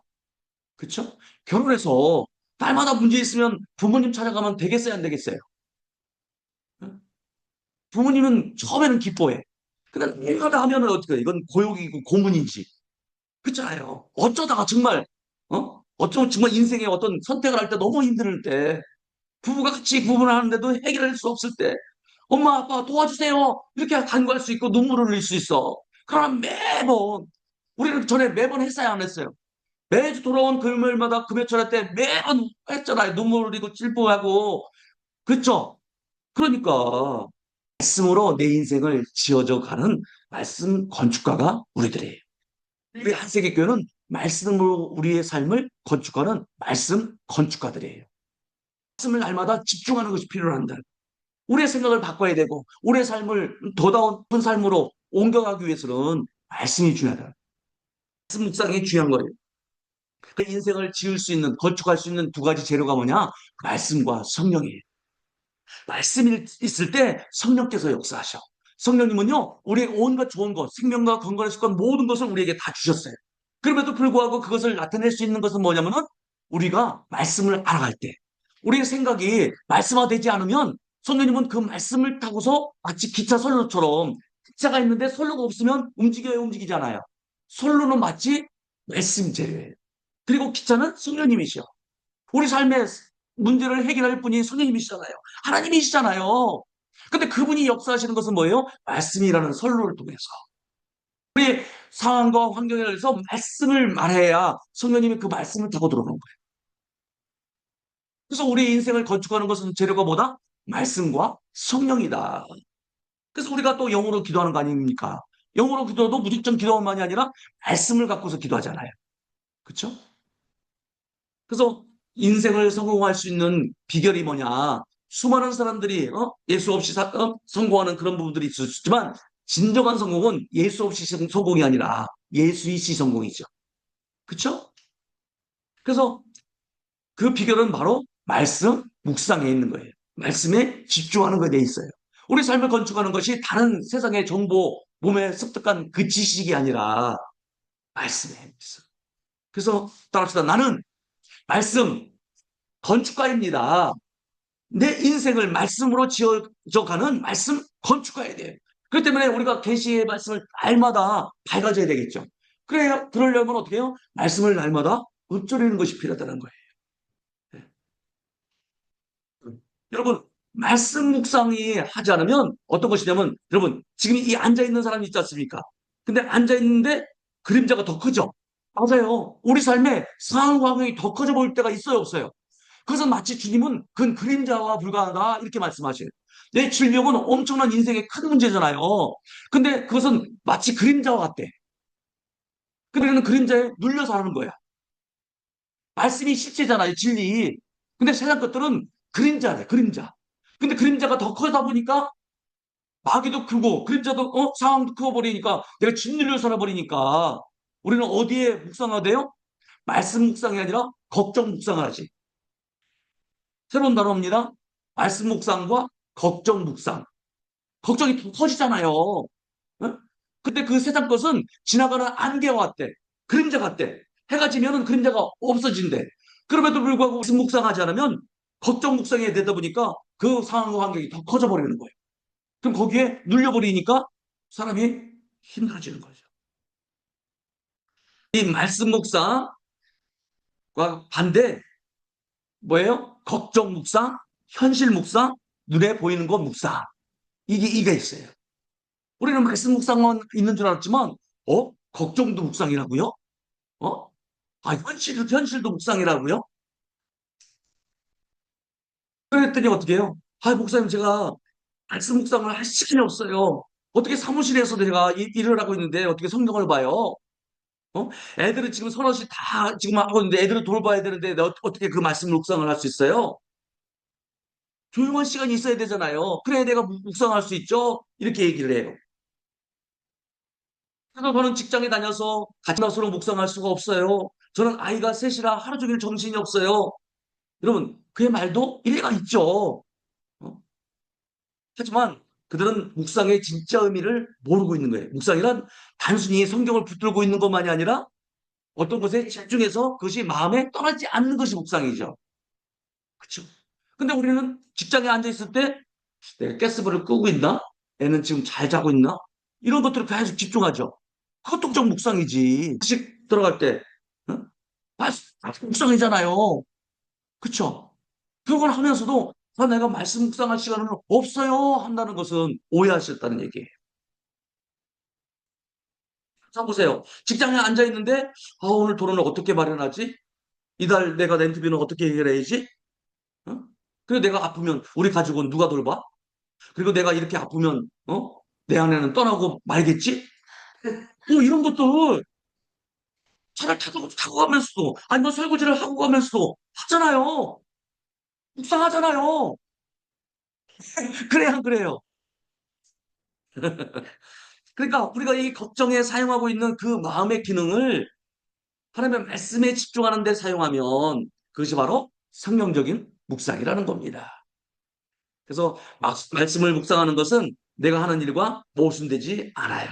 그렇죠? 결혼해서 딸마다 문제 있으면 부모님 찾아가면 되겠어요, 안 되겠어요? 부모님은 처음에는 기뻐해. 근데 내가 다 하면은 어떻게 해? 이건 고욕이고 고문이지. 그렇잖아요. 어쩌다가 정말 어쩌면 정말 인생의 어떤 선택을 할 때 너무 힘들 때 부부가 같이 구분을 하는데도 해결할 수 없을 때 엄마 아빠 도와주세요 이렇게 간구할 수 있고 눈물을 흘릴 수 있어. 그러나 매번 우리는 전에 매번 했어요 안 했어요? 매주 돌아온 금요일마다 금요철에 때 매번 했잖아요. 눈물 흘리고 찔보하고 그렇죠? 그러니까 말씀으로 내 인생을 지어져 가는 말씀 건축가가 우리들이에요. 우리 한세계교회는 말씀으로 우리의 삶을 건축하는 말씀 건축가들이에요. 말씀을 날마다 집중하는 것이 필요한다. 우리의 생각을 바꿔야 되고 우리의 삶을 더 나은 삶으로 옮겨가기 위해서는 말씀이 중요하다. 말씀 묵상이 중요한 거예요. 그 인생을 지을 수 있는, 건축할 수 있는 두 가지 재료가 뭐냐? 말씀과 성령이에요. 말씀이 있을 때 성령께서 역사하셔. 성령님은요, 우리의 온갖 좋은 것, 생명과 건강의 습관 모든 것을 우리에게 다 주셨어요. 그럼에도 불구하고 그것을 나타낼 수 있는 것은 뭐냐면은 우리가 말씀을 알아갈 때, 우리의 생각이 말씀화되지 않으면 성령님은 그 말씀을 타고서 마치 기차 선로처럼 기차가 있는데 선로가 없으면 움직여야 움직이잖아요. 선로는 마치 말씀 재료예요. 그리고 기차는 성령님이시여. 우리 삶의 문제를 해결할 분이 성령님이시잖아요. 하나님이시잖아요. 근데 그분이 역사하시는 것은 뭐예요? 말씀이라는 선로를 통해서. 우리 상황과 환경에 대해서 말씀을 말해야 성령님이 그 말씀을 타고 들어오는 거예요. 그래서 우리 인생을 건축하는 것은 재료가 뭐다? 말씀과 성령이다. 그래서 우리가 또 영어로 기도하는 거 아닙니까? 영어로 기도도 무작정 기도만이 아니라 말씀을 갖고서 기도하잖아요. 그렇죠? 그래서 인생을 성공할 수 있는 비결이 뭐냐? 수많은 사람들이 예수 없이 성공하는 그런 부분들이 있을 수 있지만 진정한 성공은 예수 없이 성공이 아니라 예수 있이 성공이죠. 그렇죠? 그래서 그 비결은 바로 말씀 묵상에 있는 거예요. 말씀에 집중하는 것에 있어요. 우리 삶을 건축하는 것이 다른 세상의 정보, 몸에 습득한 그 지식이 아니라 말씀에 있어. 그래서 따라합시다. 나는 말씀 건축가입니다. 내 인생을 말씀으로 지어져가는 말씀 건축가야 돼요. 그렇기 때문에 우리가 계시의 말씀을 날마다 밝아져야 되겠죠. 그래야 그러려면 어떻게 해요? 말씀을 날마다 읊조리는 것이 필요하다는 거예요. 네. 여러분, 말씀 묵상이 하지 않으면 어떤 것이냐면, 여러분, 지금 이 앉아있는 사람이 있지 않습니까? 근데 앉아있는데 그림자가 더 크죠? 맞아요. 우리 삶에 상황 환경이 더 커져 보일 때가 있어요, 없어요? 그래서 마치 주님은 그건 그림자와 불과하다 이렇게 말씀하셔요. 내 질병은 엄청난 인생의 큰 문제잖아요. 근데 그것은 마치 그림자와 같대. 근데 우리는 그림자에 눌려서 하는 거야. 말씀이 실제잖아요, 진리. 근데 세상 것들은 그림자래, 그림자. 근데 그림자가 더 커다 보니까 마귀도 크고 그림자도 상황도 커버리니까 내가 짓눌려 살아버리니까 우리는 어디에 묵상하대요? 말씀 묵상이 아니라 걱정 묵상을 하지. 새로운 단어입니다. 말씀 묵상과 걱정 묵상. 걱정이 더 커지잖아요. 어? 근데 그 세상 것은 지나가는 안개와 같대. 그림자 같대. 해가 지면은 그림자가 없어진대. 그럼에도 불구하고 말씀 묵상하지 않으면 걱정 묵상이 되다 보니까 그 상황과 환경이 더 커져 버리는 거예요. 그럼 거기에 눌려버리니까 사람이 힘들어지는 거죠. 이 말씀 묵상과 반대 뭐예요? 걱정 묵상, 현실 묵상, 눈에 보이는 것 묵상. 이게 있어요. 우리는 말씀 묵상만 있는 줄 알았지만, 걱정도 묵상이라고요? 어? 현실도 묵상이라고요? 그랬더니 어떻게 해요? 목사님, 제가 말씀 묵상을 할 시간이 없어요. 어떻게 사무실에서 제가 일을 하고 있는데 어떻게 성경을 봐요? 애들은 지금 서너씩 다 지금 하고 있는데 애들을 돌봐야 되는데 내가 어떻게 그 말씀 묵상을 할 수 있어요? 조용한 시간이 있어야 되잖아요. 그래야 내가 묵상할 수 있죠? 이렇게 얘기를 해요. 그래서 저는 직장에 다녀서 같이 나서로 묵상할 수가 없어요. 저는 아이가 셋이라 하루 종일 정신이 없어요. 여러분, 그의 말도 일리가 있죠. 어? 하지만 그들은 묵상의 진짜 의미를 모르고 있는 거예요. 묵상이란 단순히 성경을 붙들고 있는 것만이 아니라 어떤 것에 집중해서 그것이 마음에 떠나지 않는 것이 묵상이죠. 그렇죠? 근데 우리는 직장에 앉아 있을 때 내가 가스불을 끄고 있나? 애는 지금 잘 자고 있나? 이런 것들을 계속 집중하죠. 그것도 좀 묵상이지. 식 들어갈 때, 응? 묵상이잖아요. 그쵸? 그걸 하면서도 내가 말씀 묵상할 시간은 없어요. 한다는 것은 오해하셨다는 얘기예요. 자, 보세요. 직장에 앉아 있는데, 오늘 돈을 어떻게 마련하지? 이달 내가 렌트비는 어떻게 해결해야지? 응? 그리고 내가 아프면 우리 가족은 누가 돌봐? 그리고 내가 이렇게 아프면, 내 아내는 떠나고 말겠지? 이런 것들 차를 타고 가면서도, 아니면 설거지를 하고 가면서도 하잖아요. 묵상하잖아요. 그래야 안 그래요. 그러니까 우리가 이 걱정에 사용하고 있는 그 마음의 기능을 하나님의 말씀에 집중하는 데 사용하면 그것이 바로 성령적인 묵상이라는 겁니다. 그래서 말씀을 묵상하는 것은 내가 하는 일과 모순되지 않아요.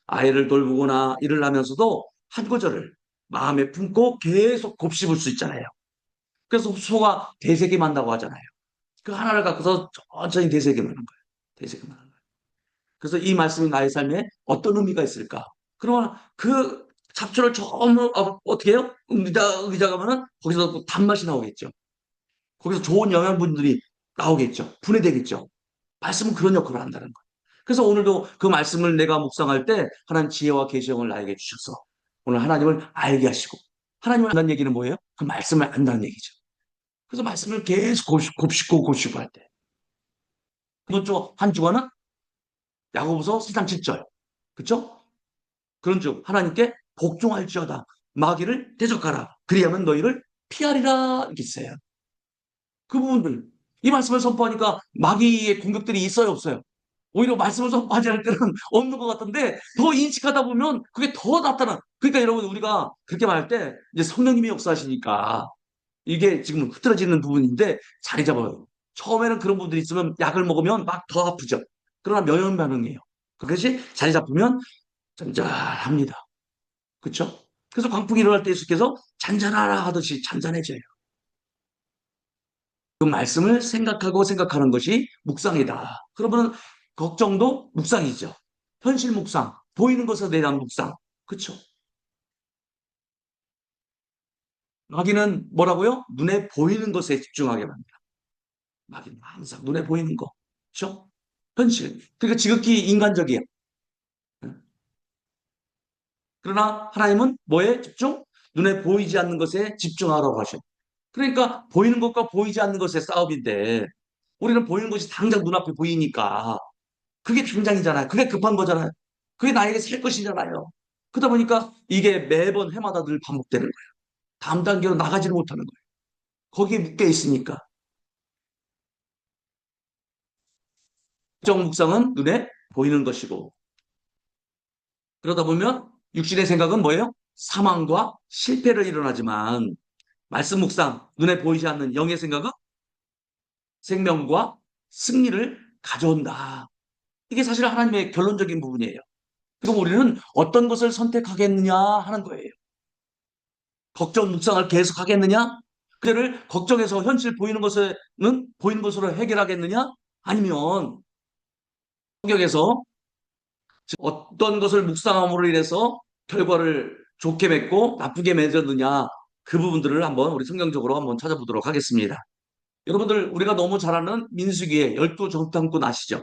아이를 돌보거나 일을 하면서도 한 구절을 마음에 품고 계속 곱씹을 수 있잖아요. 그래서 소가 되새김한다고 하잖아요. 그 하나를 갖고서 천천히 되새김하는 거예요. 되새김하는 거예요. 그래서 이 말씀이 나의 삶에 어떤 의미가 있을까? 그러면 그 잡초를 처음 어떻게 해요? 의기자가면은 거기서 또 단맛이 나오겠죠. 거기서 좋은 영양분들이 나오겠죠. 분해되겠죠. 말씀은 그런 역할을 한다는 거예요. 그래서 오늘도 그 말씀을 내가 묵상할 때 하나님 지혜와 계시형을 나에게 주셔서 오늘 하나님을 알게 하시고 하나님을 안다는 얘기는 뭐예요? 그 말씀을 안다는 얘기죠. 그래서 말씀을 계속 곱씹고 할 때. 이번 주 한 주간은 야고보서 4장 7절. 그렇죠? 그런즉 하나님께 복종할지어다. 마귀를 대적하라. 그리하면 너희를 피하리라 이렇게 있어요. 그 부분들. 이 말씀을 선포하니까 마귀의 공격들이 있어요, 없어요? 오히려 말씀을 선포하지 않을 때는 없는 것 같은데 더 인식하다 보면 그게 더 나타나. 그러니까 여러분 우리가 그렇게 말할 때 이제 성령님이 역사하시니까 이게 지금 흐트러지는 부분인데 자리 잡아요. 처음에는 그런 분들이 있으면 약을 먹으면 막 더 아프죠. 그러나 면역 반응이에요. 그것이 자리 잡으면 잔잔합니다. 그렇죠? 그래서 광풍이 일어날 때 예수께서 잔잔하라 하듯이 잔잔해져요. 그 말씀을 생각하고 생각하는 것이 묵상이다. 그러면 걱정도 묵상이죠. 현실 묵상, 보이는 것에 대한 묵상. 그렇죠? 마귀는 뭐라고요? 눈에 보이는 것에 집중하게 합니다. 마귀는 항상 눈에 보이는 거. 그렇죠? 현실. 그러니까 지극히 인간적이야. 그러나 하나님은 뭐에 집중? 눈에 보이지 않는 것에 집중하라고 하셔. 그러니까 보이는 것과 보이지 않는 것의 싸움인데 우리는 보이는 것이 당장 눈앞에 보이니까 그게 당장이잖아요. 그게 급한 거잖아요. 그게 나에게 살 것이잖아요. 그러다 보니까 이게 매번 해마다 늘 반복되는 거예요. 다음 단계로 나가지를 못하는 거예요. 거기에 묶여 있으니까. 정 묵상은 눈에 보이는 것이고 그러다 보면 육신의 생각은 뭐예요? 사망과 실패를 일어나지만 말씀 묵상, 눈에 보이지 않는 영의 생각은 생명과 승리를 가져온다. 이게 사실 하나님의 결론적인 부분이에요. 그럼 우리는 어떤 것을 선택하겠느냐 하는 거예요. 걱정 묵상을 계속 하겠느냐? 그를 걱정해서 현실 보이는 것은 보이는 것으로 해결하겠느냐? 아니면 성경에서 어떤 것을 묵상함으로 인해서 결과를 좋게 맺고 나쁘게 맺었느냐? 그 부분들을 한번 우리 성경적으로 한번 찾아보도록 하겠습니다. 여러분들 우리가 너무 잘 아는 민수기의 열두 정탐꾼 아시죠?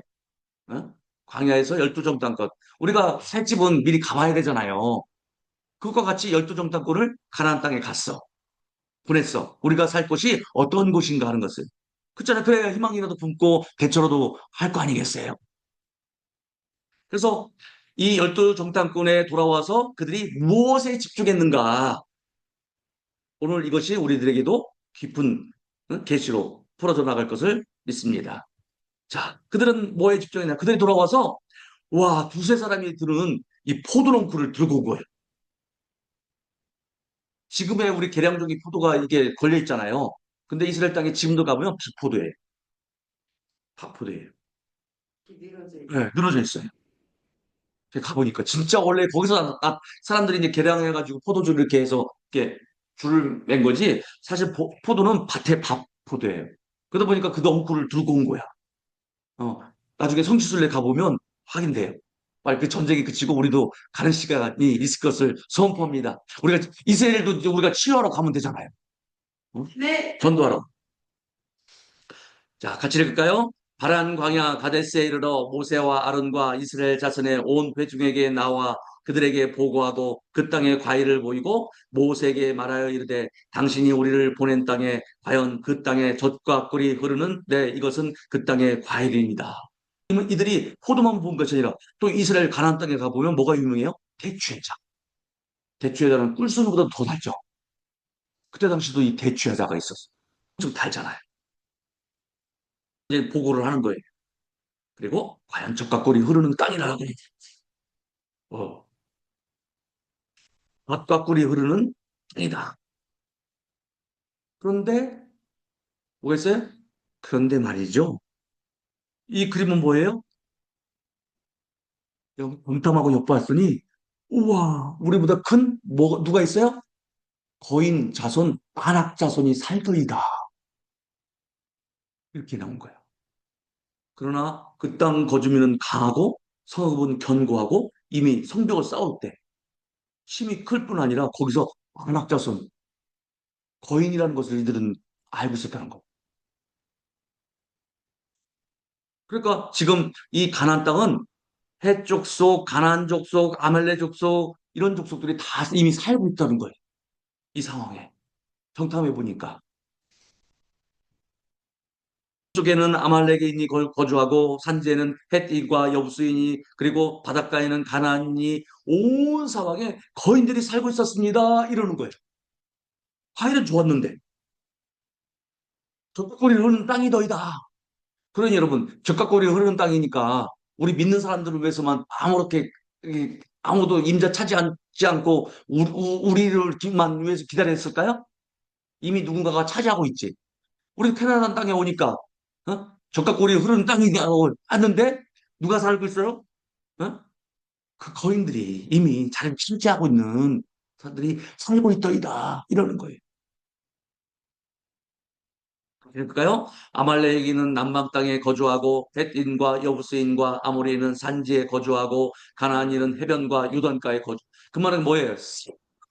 어? 광야에서 열두 정탐꾼. 우리가 살 집은 미리 가봐야 되잖아요. 그것과 같이 열두 정탐꾼을 가나안 땅에 갔어. 보냈어. 우리가 살 곳이 어떤 곳인가 하는 것을. 그렇잖아요. 그래야 희망이라도 품고 대처라도 할 거 아니겠어요? 그래서 이 열두 정탐꾼에 돌아와서 그들이 무엇에 집중했는가? 오늘 이것이 우리들에게도 깊은 계시로 풀어져 나갈 것을 믿습니다. 자, 그들은 뭐에 집중했냐? 그들이 돌아와서 와, 두세 사람이 드는 이 포도농쿨을 들고 온 거예요. 지금의 우리 계량종이 포도가 이게 걸려 있잖아요. 근데 이스라엘 땅에 지금도 가보면 비포도예요. 파포도예요. 네, 늘어져 있어요. 가보니까 진짜 원래 거기서 사람들이 이제 개량해가지고 포도주를 이렇게 해서 이렇게 줄을 맨 거지. 사실 포도는 밭에 밥 포도예요. 그러다 보니까 그 넝쿨을 들고 온 거야. 어, 나중에 성지순례 가보면 확인돼요. 빨리 그 전쟁이 그치고 우리도 가는 시간이 있을 것을 선포합니다. 우리가 이스라엘도 이제 우리가 치유하러 가면 되잖아요. 어? 네. 전도하러. 자, 같이 읽을까요? 바란 광야 가데스에 이르러 모세와 아론과 이스라엘 자손의 온 회중에게 나와 그들에게 보고하고 그 땅에 과일을 보이고 모세에게 말하여 이르되 당신이 우리를 보낸 땅에 과연 그 땅에 젖과 꿀이 흐르는 네 이것은 그 땅의 과일입니다. 이들이 포도만 본 것이 아니라 또 이스라엘 가나안 땅에 가보면 뭐가 유명해요? 대추회장. 대추회장은 꿀순보다 더 달죠. 그때 당시도 이 대추회자가 있었어. 좀 달잖아요. 이제 보고를 하는 거예요. 그리고 과연 젖과 꿀이 흐르는 땅이라고 어, 젖과 꿀이 흐르는 땅이다. 그런데 뭐겠어요? 그런데 말이죠. 이 그림은 뭐예요? 동탐하고 엿봤더니 우와 우리보다 큰 누가 있어요? 거인 자손 안악 자손이 살더이다. 이렇게 나온 거예요. 그러나 그 땅 거주민은 강하고 성읍은 견고하고 이미 성벽을 쌓을 때 힘이 클 뿐 아니라 거기서 안악 자손 거인이라는 것을 이들은 알고 있었다는 거. 그러니까 지금 이 가나안 땅은 헷 족속, 가나안 족속, 아말렉 족속 이런 족속들이 다 이미 살고 있다는 거예요. 이 상황에 정탐해 보니까 쪽에는 아말렉인이 거주하고 산지에는 헷인과 여부스인이 그리고 바닷가에는 가나안인이 온 사방에 거인들이 살고 있었습니다. 이러는 거예요. 과일은 좋았는데 젖가꼬리 흐르는 땅이 더이다. 그러니 여러분 젖가꼬리 흐르는 땅이니까 우리 믿는 사람들을 위해서만 아무렇게 아무도 임자 차지하지 않고 우리를만 위해서 기다렸을까요? 이미 누군가가 차지하고 있지. 우리 캐나다 땅에 오니까 젖가꼬리 흐르는 땅이 왔는데 누가 살고 있어요? 어? 그 거인들이 이미 자리를 차지하고 있는 사람들이 살고 있더이다 이러는 거예요. 그럴까요? 아말렉인은 남방 땅에 거주하고 헷인과 여부스인과 아모리는 산지에 거주하고 가나안인은 해변과 유단가에 거주. 그 말은 뭐예요?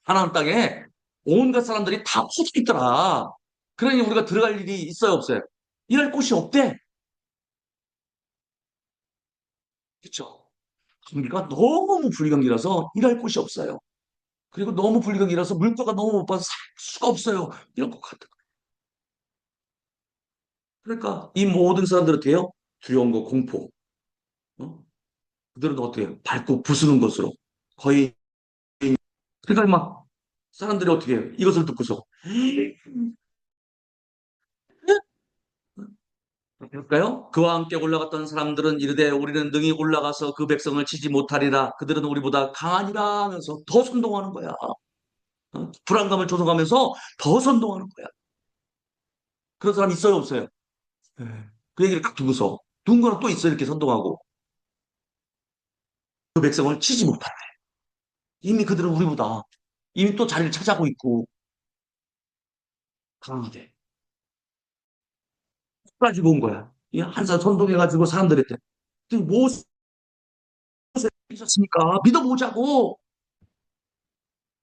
가나안 땅에 온갖 사람들이 다 퍼져 있더라. 그러니 우리가 들어갈 일이 있어요, 없어요? 일할 곳이 없대. 그렇죠? 경기가 너무 불경기라서 일할 곳이 없어요. 그리고 너무 불경기라서 물가가 너무 높아서 살 수가 없어요. 이런 것 같아. 그러니까 이 모든 사람들한테요 두려운 거 공포. 어? 그들은 어떻게 해요? 밟고 부수는 것으로 거의 그러니까 막 사람들이 어떻게 해요? 이것을 듣고서 그럴까요? 그와 함께 올라갔던 사람들은 이르되 우리는 능히 올라가서 그 백성을 치지 못하리라. 그들은 우리보다 강하니라 하면서 더 선동하는 거야. 불안감을 조성하면서 더 선동하는 거야. 그런 사람 있어요, 없어요? 네. 그 얘기를 딱 두고서 누군가는 또 있어 이렇게 선동하고 그 백성을 치지 못한대. 이미 그들은 우리보다 이미 또 자리를 차지하고 있고 강하대. 가지고 온 거야. 이 한사 선동해가지고 사람들한테 뭐 있었습니까? 믿어보자고.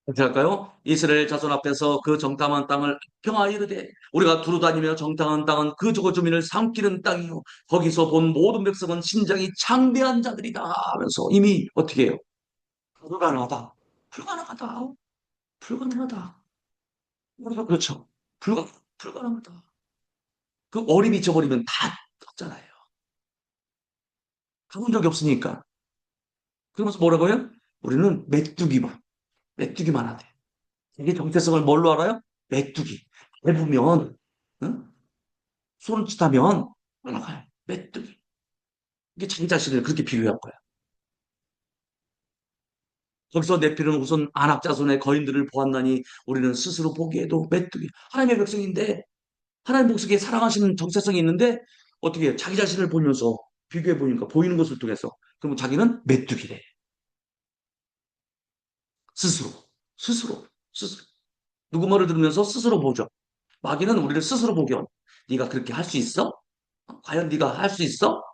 어떻게 할까요? 이스라엘 자손 앞에서 그 정탐한 땅을 평화히 이르되 우리가 두루다니며 정탐한 땅은 그 저거 주민을 삼키는 땅이요 거기서 본 모든 백성은 심장이 창대한 자들이다 하면서 이미 어떻게 해요? 불가능하다. 불가능하다. 불가능하다. 우리가 그렇죠. 불가능하다. 그 어림이 잊어버리면 다 없잖아요. 가본 적이 없으니까. 그러면서 뭐라고요? 우리는 메뚜기만 하대. 이게 정체성을 뭘로 알아요? 메뚜기. 밟으면, 응? 손짓하면 올라가요. 메뚜기. 이게 자기 자신을 그렇게 비유한 거야. 거기서 네피는 우선 안악자손의 거인들을 보았나니 우리는 스스로 보기에도 메뚜기. 하나님의 백성인데, 하나님 목석에 사랑하시는 정체성이 있는데, 어떻게 해요? 자기 자신을 보면서 비교해 보니까 보이는 것을 통해서. 그러면 자기는 메뚜기래. 스스로. 스스로. 스스로. 누구 말을 들으면서 스스로 보죠. 마귀는 우리를 스스로 보게 합니다. 네가 그렇게 할 수 있어? 과연 네가 할 수 있어?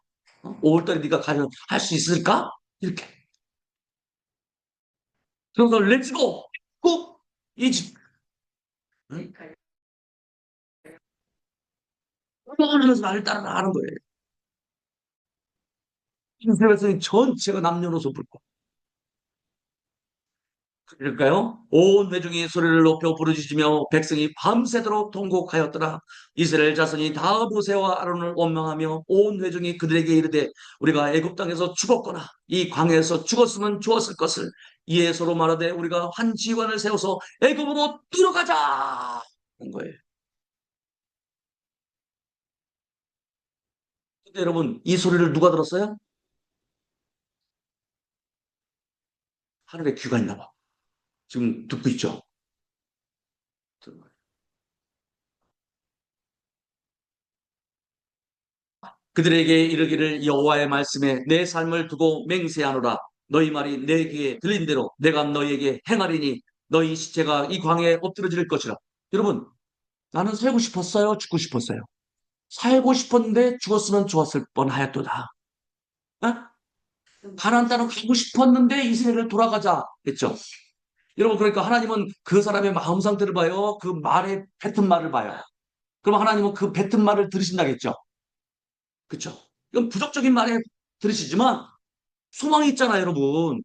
5월달에 네가 과연 할 수 있을까? 이렇게. 그래서 렛츠고! 고! 이집! 하면서 나를 따라 하는 거예요. 이스라엘 백성이 전체가 남녀노소 불고. 그럴까요? 온 회중이 소리를 높여 부르짖으며 백성이 밤새도록 통곡하였더라. 이스라엘 자손이 다 모세와 아론을 원망하며 온 회중이 그들에게 이르되 우리가 애굽 땅에서 죽었거나 이 광야에서 죽었으면 좋았을 것을 이에 서로 말하되 우리가 한 지관을 세워서 애굽으로 들어가자 한 거예요. 근데 여러분 이 소리를 누가 들었어요? 하늘에 귀가 있나 봐. 지금 듣고 있죠. 그들에게 이르기를 여호와의 말씀에 내 삶을 두고 맹세하노라. 너희 말이 내 귀에 들린 대로 내가 너희에게 행하리니 너희 시체가 이 광야에 엎드러질 것이라. 여러분, 나는 살고 싶었어요? 죽고 싶었어요? 살고 싶었는데 죽었으면 좋았을 뻔하였도다. 어? 가나안 땅을 가고 싶었는데 이스라엘을 돌아가자 했죠. 여러분 그러니까 하나님은 그 사람의 마음 상태를 봐요. 그 말에 뱉은 말을 봐요. 그럼 하나님은 그 뱉은 말을 들으신다겠죠. 그렇죠? 이건 부정적인 말에 들으시지만 소망이 있잖아요, 여러분.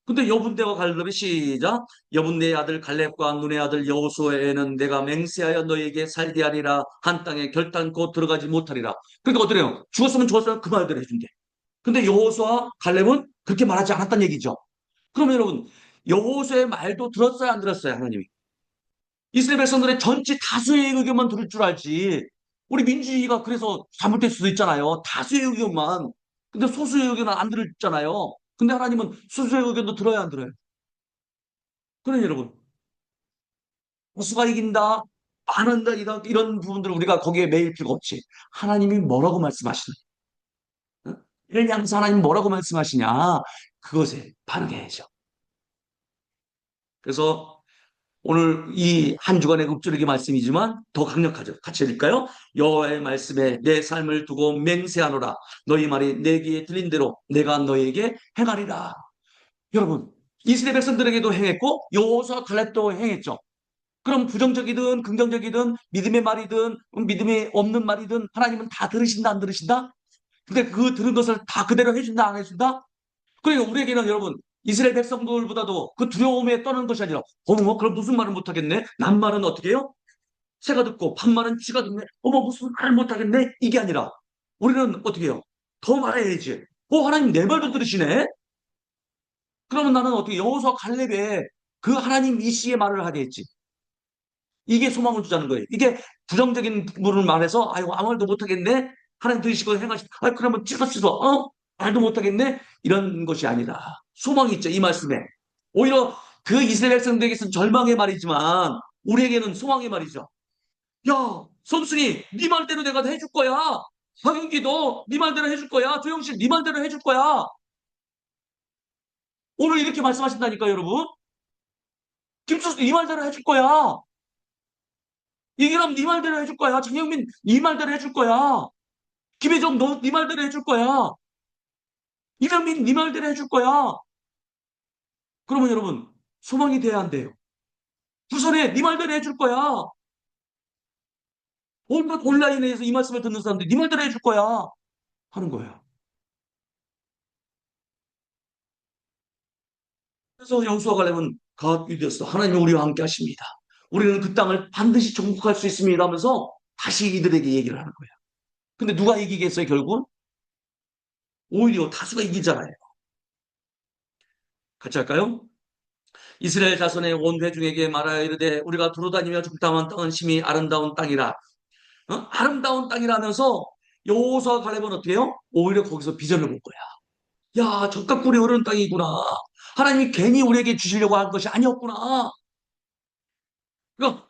근데 여분대와 갈렙이 시작. 여분네의 아들 갈렙과 눈의 아들 여호수아에는 내가 맹세하여 너에게 살게 하리라. 한 땅에 결단코 들어가지 못하리라. 그러니까 어떠래요? 죽었으면 죽었으면 그 말대로 해준대. 근데 여호수아 갈렙은 그렇게 말하지 않았다는 얘기죠. 그러면 여러분, 여호수아의 말도 들었어요, 안 들었어요, 하나님이? 이스라엘 백성들의 전체 다수의 의견만 들을 줄 알지. 우리 민주주의가 그래서 잘못될 수도 있잖아요. 다수의 의견만. 근데 소수의 의견은 안 들었잖아요. 근데 하나님은 소수의 의견도 들어야 안 들어요. 그러니 여러분, 보수가 이긴다, 많은다, 이런 부분들을 우리가 거기에 매일 필요가 없지. 하나님이 뭐라고 말씀하시냐? 응? 이를 향해서 하나님 뭐라고 말씀하시냐? 그것에 반응해야죠. 그래서 오늘 이 한 주간의 읊조리기 말씀이지만 더 강력하죠. 같이 읽을까요? 여호와의 말씀에 내 삶을 두고 맹세하노라. 너희 말이 내 귀에 들린 대로 내가 너에게 행하리라. 여러분, 이스라엘 백성들에게도 행했고 여호수아 갈렙도 행했죠. 그럼 부정적이든 긍정적이든 믿음의 말이든 믿음이 없는 말이든 하나님은 다 들으신다 안 들으신다? 근데 그 들은 것을 다 그대로 해준다 안 해준다? 그러니까 우리에게는 여러분 이스라엘 백성들보다도 그 두려움에 떠는 것이 아니라 어머 그럼 무슨 말을 못하겠네? 남말은 어떻게 해요? 새가 듣고 반말은 쥐가 듣네. 어머 무슨 말을 못하겠네? 이게 아니라 우리는 어떻게 해요? 더 말해야지. 하나님 내 말도 들으시네? 그러면 나는 어떻게 여호수아 갈렙에 그 하나님 이 씨의 말을 하겠지. 이게 소망을 주자는 거예요. 이게 부정적인 부분을 말해서 아이고 아무 말도 못하겠네. 하나님 들으시고 행하시고 그러면 찢어지서 말도 못하겠네. 이런 것이 아니라 소망이 있죠. 이 말씀에. 오히려 그 이스라엘 백성들에게서는 절망의 말이지만 우리에게는 소망의 말이죠. 야 선순이 네 말대로 내가 다 해줄 거야. 박윤기도 네 말대로 해줄 거야. 조영실 네 말대로 해줄 거야. 오늘 이렇게 말씀하신다니까 여러분. 김철수 네 말대로 해줄 거야. 이기람 네 말대로 해줄 거야. 장영민 네 말대로 해줄 거야. 김혜정 너 네 말대로 해줄 거야. 이명민 네 말대로 해줄 거야. 그러면 여러분 소망이 돼야 한대요. 부산에 네 말대로 해줄 거야. 온라인에서 이 말씀을 듣는 사람들이 네 말대로 해줄 거야. 하는 거예요. 그래서 여호수아 갈렙은 God with us. 하나님이 우리와 함께 하십니다. 우리는 그 땅을 반드시 정복할 수 있습니다 하면서 다시 이들에게 얘기를 하는 거예요. 근데 누가 이기겠어요 결국? 오히려 다수가 이기잖아요. 같이 할까요? 이스라엘 자손의 온 회중에게 말하여 이르되 우리가 두루다니며 정탐한 땅은 심히 아름다운 땅이라. 아름다운 땅이라면서 여호수아 갈렙은 어떻게 해요? 오히려 거기서 비전을 본 거야. 야, 적각꿀이 흐르는 땅이구나. 하나님이 괜히 우리에게 주시려고 한 것이 아니었구나. 그러니까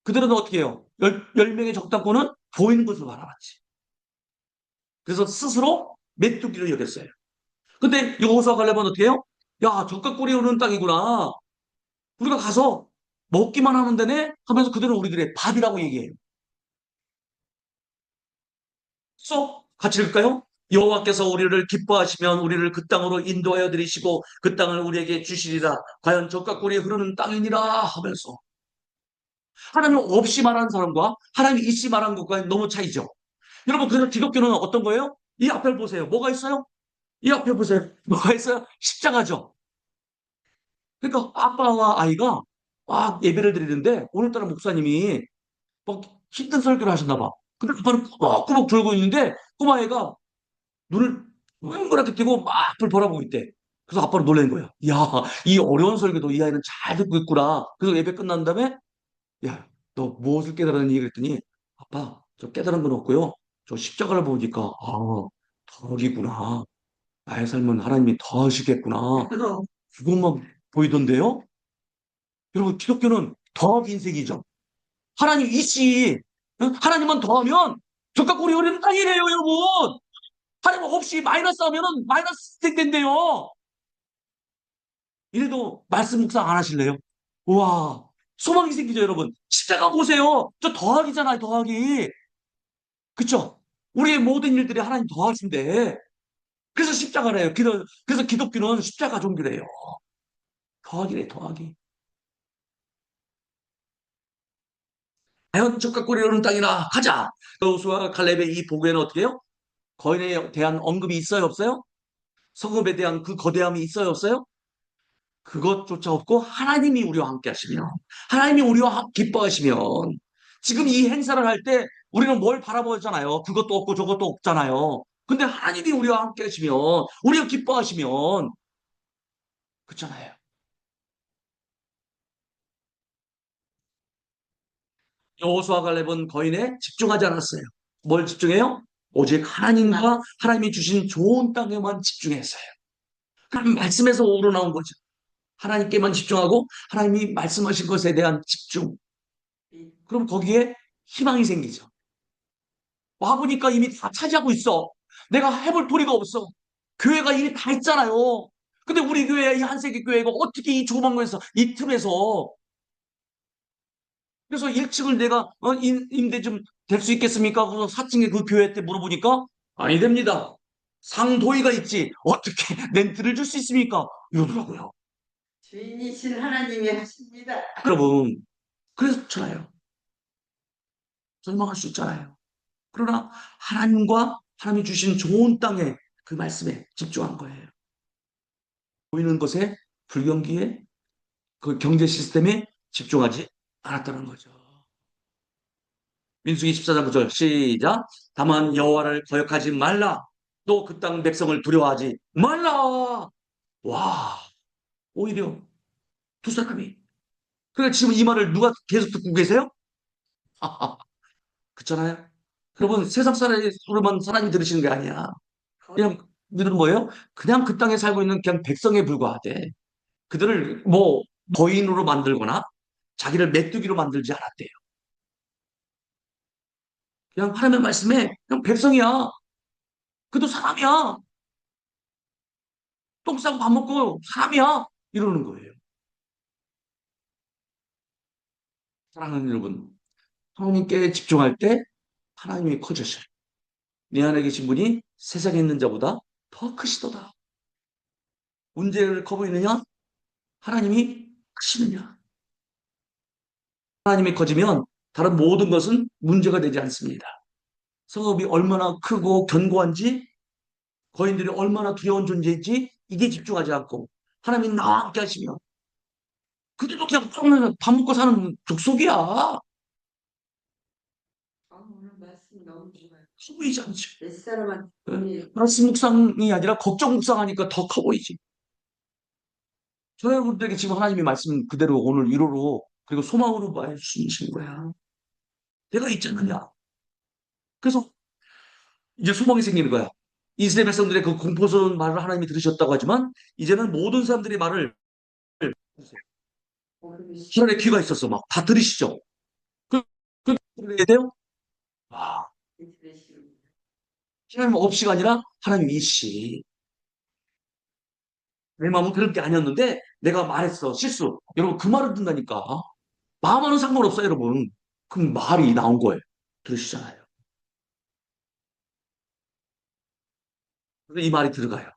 그들은 어떻게 해요? 열 명의 적당꾼은 보이는 것으로 바라봤지. 그래서 스스로 메뚜기를 여겼어요. 근데 여호수아 갈렙은 어떻게 해요? 야, 적각꿀이 흐르는 땅이구나. 우리가 가서 먹기만 하면 되네? 하면서 그들은 우리들의 밥이라고 얘기해요. 그래서 같이 읽을까요? 여호와께서 우리를 기뻐하시면 우리를 그 땅으로 인도하여 드리시고 그 땅을 우리에게 주시리라. 과연 적과 꿀이 흐르는 땅이니라 하면서 하나님 없이 말하는 사람과 하나님이 있이 말하는 것과 너무 차이죠. 여러분 그래서 기독교는 어떤 거예요? 이 앞에 보세요. 뭐가 있어요? 이 앞에 보세요. 뭐가 있어요? 십자가죠. 그러니까 아빠와 아이가 막 예배를 드리는데 오늘따라 목사님이 막 힘든 설교를 하셨나 봐. 근데 아빠는 꾸벅꾸벅 졸고 있는데 꼬마애가 눈을 동그랗게 뜨고 막 앞을 바라보고 있대. 그래서 아빠는 놀란 거야. 야, 이 어려운 설교도 이 아이는 잘 듣고 있구나. 그래서 예배 끝난 다음에 야, 너 무엇을 깨달았니? 그랬더니 아빠, 저 깨달은 건 없고요. 저 십자가를 보니까 덕이구나. 나의 삶은 하나님이 더하시겠구나. 그것만 보이던데요? 여러분, 기독교는 더하기 인생이죠. 하나님 이씨, 하나님만 더하면 적과 꼴이 어려운 땅이래요, 여러분. 하나님 없이 마이너스 하면은 마이너스 된대요. 이래도 말씀 묵상 안 하실래요? 우와, 소망이 생기죠, 여러분. 십자가 보세요. 저 더하기잖아요, 더하기. 그쵸? 우리의 모든 일들이 하나님 더하신데. 그래서 십자가래요. 그래서 기독교는 십자가 종교래요. 더하기래, 더하기. 자연 적각골이 오는 땅이나 가자. 여호수아 칼렙의 이 보고에는 어떻게 해요? 거인에 대한 언급이 있어요, 없어요? 성읍에 대한 그 거대함이 있어요, 없어요? 그것조차 없고 하나님이 우리와 함께 하시면, 하나님이 우리와 기뻐하시면, 지금 이 행사를 할 때 우리는 뭘 바라보잖아요. 그것도 없고 저것도 없잖아요. 근데 하나님이 우리와 함께 하시면, 우리가 기뻐하시면, 그렇잖아요. 여호수아 갈렙은 거인에 집중하지 않았어요. 뭘 집중해요? 오직 하나님과 하나님이 주신 좋은 땅에만 집중했어요. 그럼 말씀에서 우러나온 거죠. 하나님께만 집중하고 하나님이 말씀하신 것에 대한 집중. 그럼 거기에 희망이 생기죠. 와보니까 이미 다 차지하고 있어. 내가 해볼 도리가 없어. 교회가 이미 다 있잖아요. 근데 우리 교회, 이 한세기 교회가 어떻게 이 조그만 거에서, 이 틈에서, 그래서 1층을 내가 임대 좀 될 수 있겠습니까? 그래서 4층에 그 교회 때 물어보니까 아니 됩니다. 상도의가 있지. 어떻게 렌트를 줄 수 있습니까? 이러더라고요. 주인이신 하나님이 하십니다. 여러분, 그래서 좋잖아요. 절망할 수 있잖아요. 그러나 하나님과 하나님이 주신 좋은 땅에 그 말씀에 집중한 거예요. 보이는 것에 불경기에 그 경제 시스템에 집중하지 않았다는 거죠. 민수기 14장 9절 시작. 다만 여호와를 거역하지 말라. 또 그 땅 백성을 두려워하지 말라. 와, 오히려 두 사람이. 그러니까 지금 이 말을 누가 계속 듣고 계세요? 그렇잖아요. 여러분 세상 사람만 사람이 들으시는 게 아니야. 그냥 믿는 뭐예요? 그냥 그 땅에 살고 있는 그냥 백성에 불과하대. 그들을 뭐 거인으로 만들거나 자기를 메뚜기로 만들지 않았대요. 그냥 하나님의 말씀에 그냥 백성이야. 그도 사람이야. 똥 싸고 밥 먹고 사람이야. 이러는 거예요. 사랑하는 여러분, 하나님께 집중할 때 하나님이 커지셔요. 내 안에 계신 분이 세상에 있는 자보다 더 크시도다. 문제를 커 보이느냐? 하나님이 크시느냐? 하나님이 커지면 다른 모든 것은 문제가 되지 않습니다. 성읍이 얼마나 크고 견고한지, 거인들이 얼마나 두려운 존재인지 이게 집중하지 않고 하나님이 나와 함께 하시면 그들도 그냥 밥 먹고 사는 족속이야. 커 오늘 말씀 너무 좋아요. 보이지 않죠. 몇 사람한테 말씀 묵상이 아니라 걱정 묵상하니까 더 커 보이지. 저는 여러분들에게 지금 하나님의 말씀 그대로 오늘 위로로 그리고 소망으로 말씀이신 거야. 내가 있잖느냐. 그래서 이제 소망이 생기는 거야. 이스라엘 백성들의 그 공포스러운 말을 하나님이 들으셨다고 하지만 이제는 모든 사람들의 말을 하늘에 귀가 있었어. 막 다 들으시죠. 그, 그래야 돼요? 아, 하나님 없이가 아니라 하나님 이시. 내 마음은 그럴 게 아니었는데 내가 말했어. 실수. 여러분 그 말을 듣는다니까. 마음과는 상관없어요, 여러분. 그럼 말이 나온 거예요. 들으시잖아요. 그래서 이 말이 들어가요.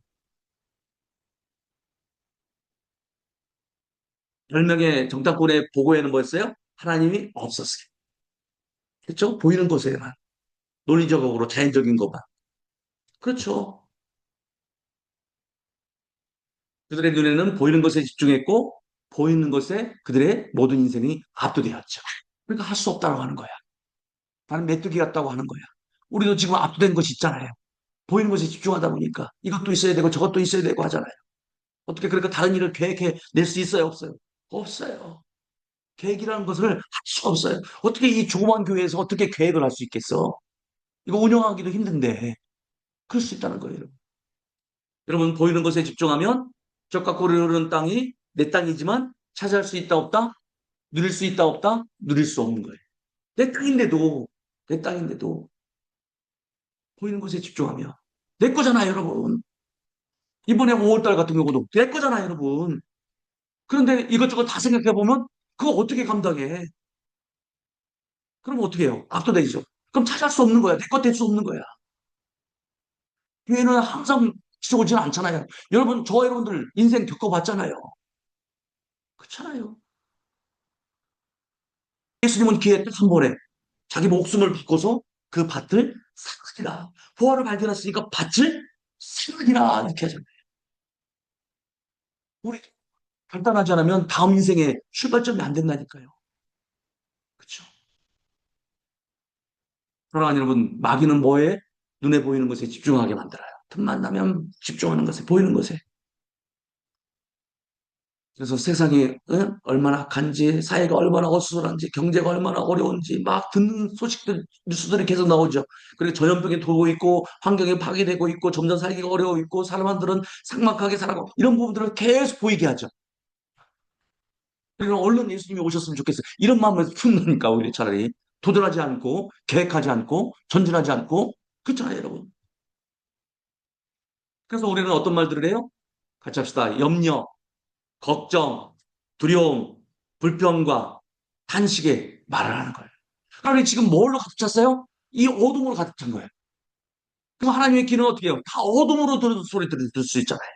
10명의 정탐꾼의 보고에는 뭐였어요? 하나님이 없었어요. 그렇죠? 보이는 것에만. 논리적으로 자연적인 것만. 그렇죠. 그들의 눈에는 보이는 것에 집중했고 보이는 것에 그들의 모든 인생이 압도되었죠. 그러니까 할 수 없다고 하는 거야. 나는 메뚜기 같다고 하는 거야. 우리도 지금 압도된 것이 있잖아요. 보이는 것에 집중하다 보니까 이것도 있어야 되고 저것도 있어야 되고 하잖아요. 어떻게 그러니까 다른 일을 계획해 낼 수 있어요? 없어요? 없어요. 계획이라는 것을 할 수가 없어요. 어떻게 이 조그만 교회에서 어떻게 계획을 할 수 있겠어? 이거 운영하기도 힘든데 그럴 수 있다는 거예요. 여러분 보이는 것에 집중하면 적과 고리 흐르는 땅이 내 땅이지만 차지할 수 있다 없다? 누릴 수 있다 없다? 누릴 수 없는 거예요. 내 땅인데도 보이는 것에 집중하면 내 거잖아요, 여러분. 이번에 5월달 같은 경우도 내 거잖아요, 여러분. 그런데 이것저것 다 생각해 보면 그거 어떻게 감당해? 그럼 어떻게 해요? 압도되죠. 그럼 차지할 수 없는 거야. 내 것 될 수 없는 거야. 교회는 항상 지속오지는 않잖아요. 여러분, 저와 여러분들 인생 겪어봤잖아요. 그렇잖아요. 예수님은 기회 딱 한 번에 자기 목숨을 바꿔서 그 밭을 사랑이라 부활을 발견했으니까 밭을 사랑이라 이렇게 하잖아요. 우리 결단하지 않으면 다음 인생에 출발점이 안 된다니까요. 그렇죠? 사랑하는 여러분, 마귀는 뭐에? 눈에 보이는 것에 집중하게 만들어요. 틈만 나면 집중하는 것에, 보이는 것에. 그래서 세상이 얼마나 악한지, 사회가 얼마나 어수선한지, 경제가 얼마나 어려운지 막 듣는 소식들, 뉴스들이 계속 나오죠. 그리고 전염병이 돌고 있고, 환경이 파괴되고 있고, 점점 살기가 어려워 있고, 사람들은 삭막하게 살아가고, 이런 부분들을 계속 보이게 하죠. 그리고 얼른 예수님이 오셨으면 좋겠어요. 이런 마음을 품으니까 오히려 차라리 도전하지 않고, 계획하지 않고, 전진하지 않고, 그렇잖아요, 여러분. 그래서 우리는 어떤 말들을 해요? 같이 합시다. 염려, 걱정, 두려움, 불평과 탄식에 말을 하는 거예요. 그러니 지금 뭘로 가득 찼어요? 이 어둠으로 가득 찬 거예요. 그럼 하나님의 길은 어떻게 해요? 다 어둠으로 들은 소리들을 들을 수 있잖아요.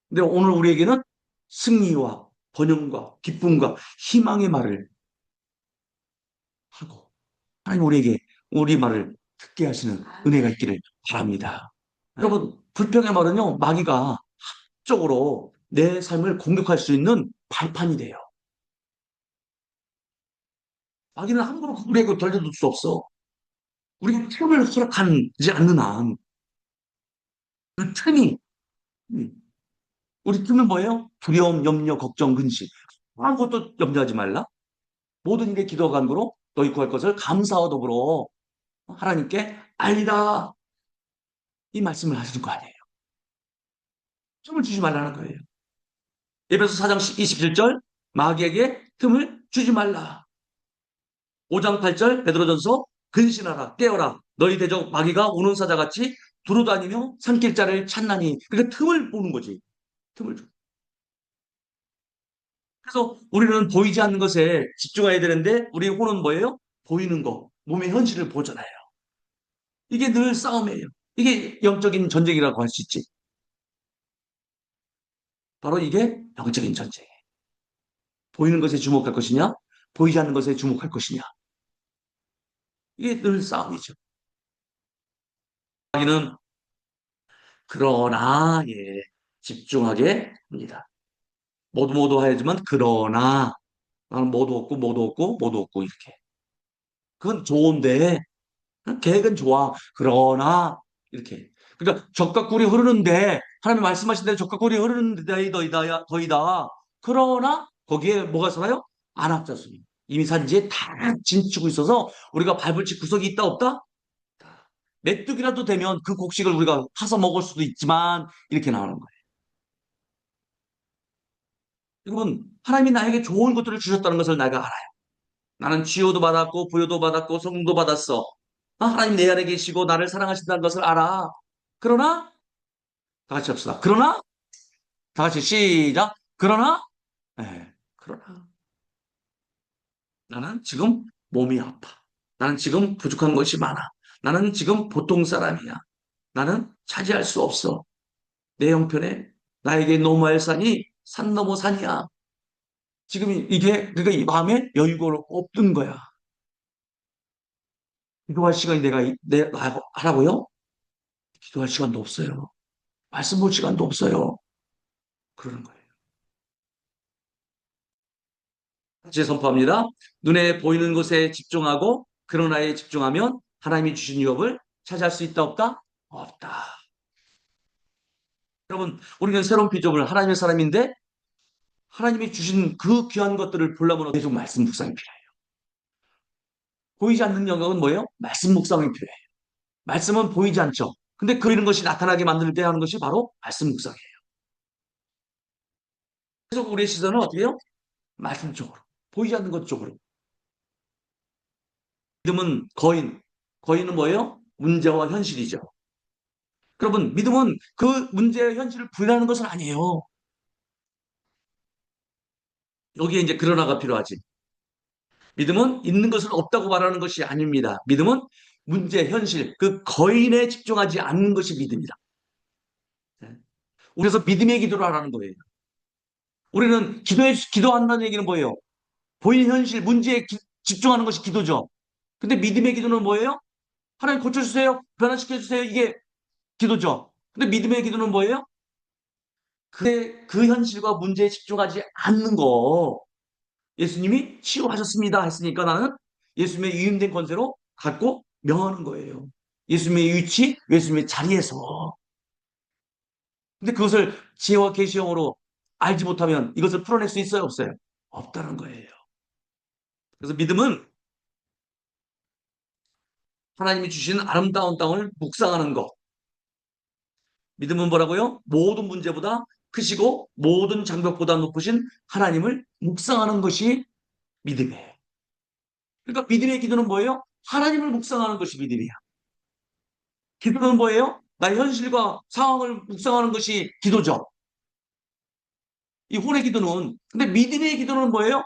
근데 오늘 우리에게는 승리와 번영과 기쁨과 희망의 말을 하고 하나님 우리에게 우리 말을 듣게 하시는 은혜가 있기를 바랍니다. 여러분, 불평의 말은요, 마귀가 합적으로 내 삶을 공격할 수 있는 발판이 돼요. 마귀는 함부로 우리에게 던져둘 수 없어. 우리가 틈을 허락하지 않는 한, 그 틈이, 음, 우리 틈은 뭐예요? 두려움, 염려, 걱정, 근심. 아무것도 염려하지 말라. 모든 일에 기도와 간구로 너희 구할 것을 감사와 더불어 하나님께 알리라. 이 말씀을 하시는 거 아니에요. 틈을 주지 말라는 거예요. 에베소 4장 27절, 마귀에게 틈을 주지 말라. 5장 8절, 베드로전서, 근신하라, 깨어라. 너희 대적 마귀가 오는 사자같이 두루다니며 산길자를 찾나니. 그러니까 틈을 보는 거지. 틈을 줘. 그래서 우리는 보이지 않는 것에 집중해야 되는데 우리의 혼은 뭐예요? 보이는 거, 몸의 현실을 보잖아요. 이게 늘 싸움이에요. 이게 영적인 전쟁이라고 할 수 있지. 바로 이게 영적인 전쟁이에요. 보이는 것에 주목할 것이냐? 보이지 않는 것에 주목할 것이냐? 이게 늘 싸움이죠. 자기는 그러나 예, 집중하게 합니다. 모두 하지만 그러나 나는 모두 없고 모두 없고 모두 없고 이렇게. 그건 좋은데 계획은 좋아. 그러나 이렇게. 그러니까 적과 꿀이 흐르는데 하나님 말씀하신 대로 적과 꿀이 흐르는데 더이다. 그러나 거기에 뭐가 살아요? 안압자순이. 이미 산지에 다 진치고 있어서 우리가 밟을 집 구석이 있다 없다? 메뚜기라도 되면 그 곡식을 우리가 파서 먹을 수도 있지만 이렇게 나오는 거예요. 여러분 하나님이 나에게 좋은 것들을 주셨다는 것을 내가 알아요. 나는 치유도 받았고 부여도 받았고 성공도 받았어. 하나님 내 안에 계시고 나를 사랑하신다는 것을 알아. 그러나 다 같이 합시다. 그러나 다 같이 시작. 그러나 그러나 나는 지금 몸이 아파. 나는 지금 부족한 것이 많아. 나는 지금 보통 사람이야. 나는 차지할 수 없어. 내 형편에 나에게 넘어야 할 산이 산 넘어 산이야. 지금 이게 그러니까 이 마음에 여유가 없는 거야. 기도할 시간이 내가 하라고요? 기도할 시간도 없어요. 말씀 볼 시간도 없어요. 그러는 거예요. 제 선포합니다. 눈에 보이는 것에 집중하고 그러나에 집중하면 하나님이 주신 유업을 차지할 수 있다 없다? 없다. 여러분 우리는 새로운 피조물 하나님의 사람인데 하나님이 주신 그 귀한 것들을 보려면 계속 말씀 묵상이 필요해요. 보이지 않는 영역은 뭐예요? 말씀 묵상이 필요해요. 말씀은 보이지 않죠. 근데 그리는 것이 나타나게 만들게 하는 것이 바로 말씀 묵상이에요. 그래서 우리의 시선은 어떻게 해요? 말씀 쪽으로. 보이지 않는 것 쪽으로. 믿음은 거인은 뭐예요? 문제와 현실이죠. 여러분, 믿음은 그 문제의 현실을 부인하는 것은 아니에요. 여기에 이제 그러나가 필요하지. 믿음은 있는 것을 없다고 말하는 것이 아닙니다. 믿음은 문제, 현실, 그 거인에 집중하지 않는 것이 믿음이다. 그래서 믿음의 기도를 하라는 거예요. 우리는 기도한다는 얘기는 뭐예요? 보이는 현실, 문제에 집중하는 것이 기도죠. 근데 믿음의 기도는 뭐예요? 하나님 고쳐주세요. 변화시켜주세요. 이게 기도죠. 근데 믿음의 기도는 뭐예요? 그 현실과 문제에 집중하지 않는 거. 예수님이 치유하셨습니다 했으니까 나는 예수님의 위임된 권세로 갖고 명하는 거예요. 예수님의 위치, 예수님의 자리에서. 근데 그것을 지혜와 계시형으로 알지 못하면 이것을 풀어낼 수 있어요, 없어요? 없다는 거예요. 그래서 믿음은 하나님이 주신 아름다운 땅을 묵상하는 것. 믿음은 뭐라고요? 모든 문제보다 크시고 모든 장벽보다 높으신 하나님을 묵상하는 것이 믿음이에요. 그러니까 믿음의 기도는 뭐예요? 하나님을 묵상하는 것이 믿음이야. 기도는 뭐예요? 나의 현실과 상황을 묵상하는 것이 기도죠. 이 혼의 기도는. 근데 믿음의 기도는 뭐예요?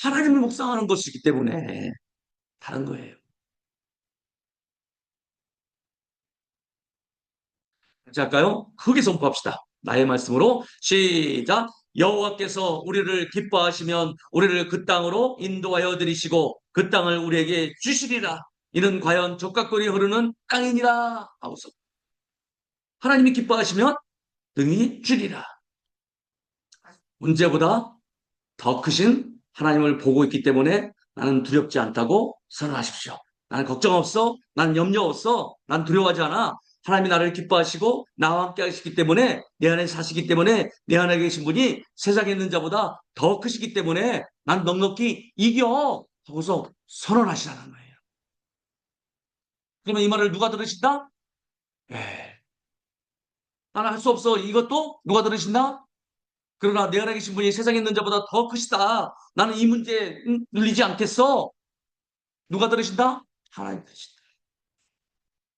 하나님을 묵상하는 것이기 때문에 다른 거예요. 같이 할까요? 크게 선포합시다. 나의 말씀으로 시작. 여호와께서 우리를 기뻐하시면 우리를 그 땅으로 인도하여 들이시고 그 땅을 우리에게 주시리라. 이는 과연 적각거리 흐르는 땅이니라 하고서 하나님이 기뻐하시면 등이 주리라. 문제보다 더 크신 하나님을 보고 있기 때문에 나는 두렵지 않다고 선언하십시오. 나는 걱정 없어. 난 염려 없어. 난 두려워하지 않아. 하나님이 나를 기뻐하시고 나와 함께 하시기 때문에 내 안에 사시기 때문에 내 안에 계신 분이 세상에 있는 자보다 더 크시기 때문에 난 넉넉히 이겨 하고서 선언하시라는 거예요. 그러면 이 말을 누가 들으신다? 예. 나는 할 수 없어. 이것도 누가 들으신다? 그러나 내 안에 계신 분이 세상에 있는 자보다 더 크시다. 나는 이 문제에 눌리지 않겠어. 누가 들으신다? 하나님 들으신다.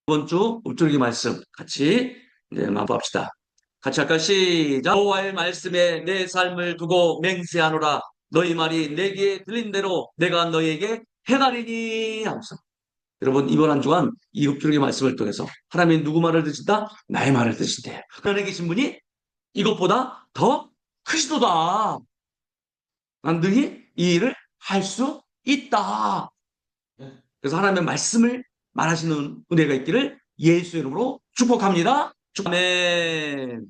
이번 주 읊조리기 말씀 같이 이제 만봅시다. 같이 할까? 시작. 여호와의 말씀에 내 삶을 두고 맹세하노라. 너희 말이 내게 들린 대로 내가 너희에게 행하리니 하면서. 여러분 이번 한 주간 이 읊조리기 말씀을 통해서 하나님이 누구 말을 듣신다? 나의 말을 듣신대요. 그 안에 계신 분이 이것보다 더 크시도다. 난 능히 이 일을 할 수 있다. 그래서 하나님의 말씀을 말하시는 은혜가 있기를 예수의 이름으로 축복합니다. 아멘.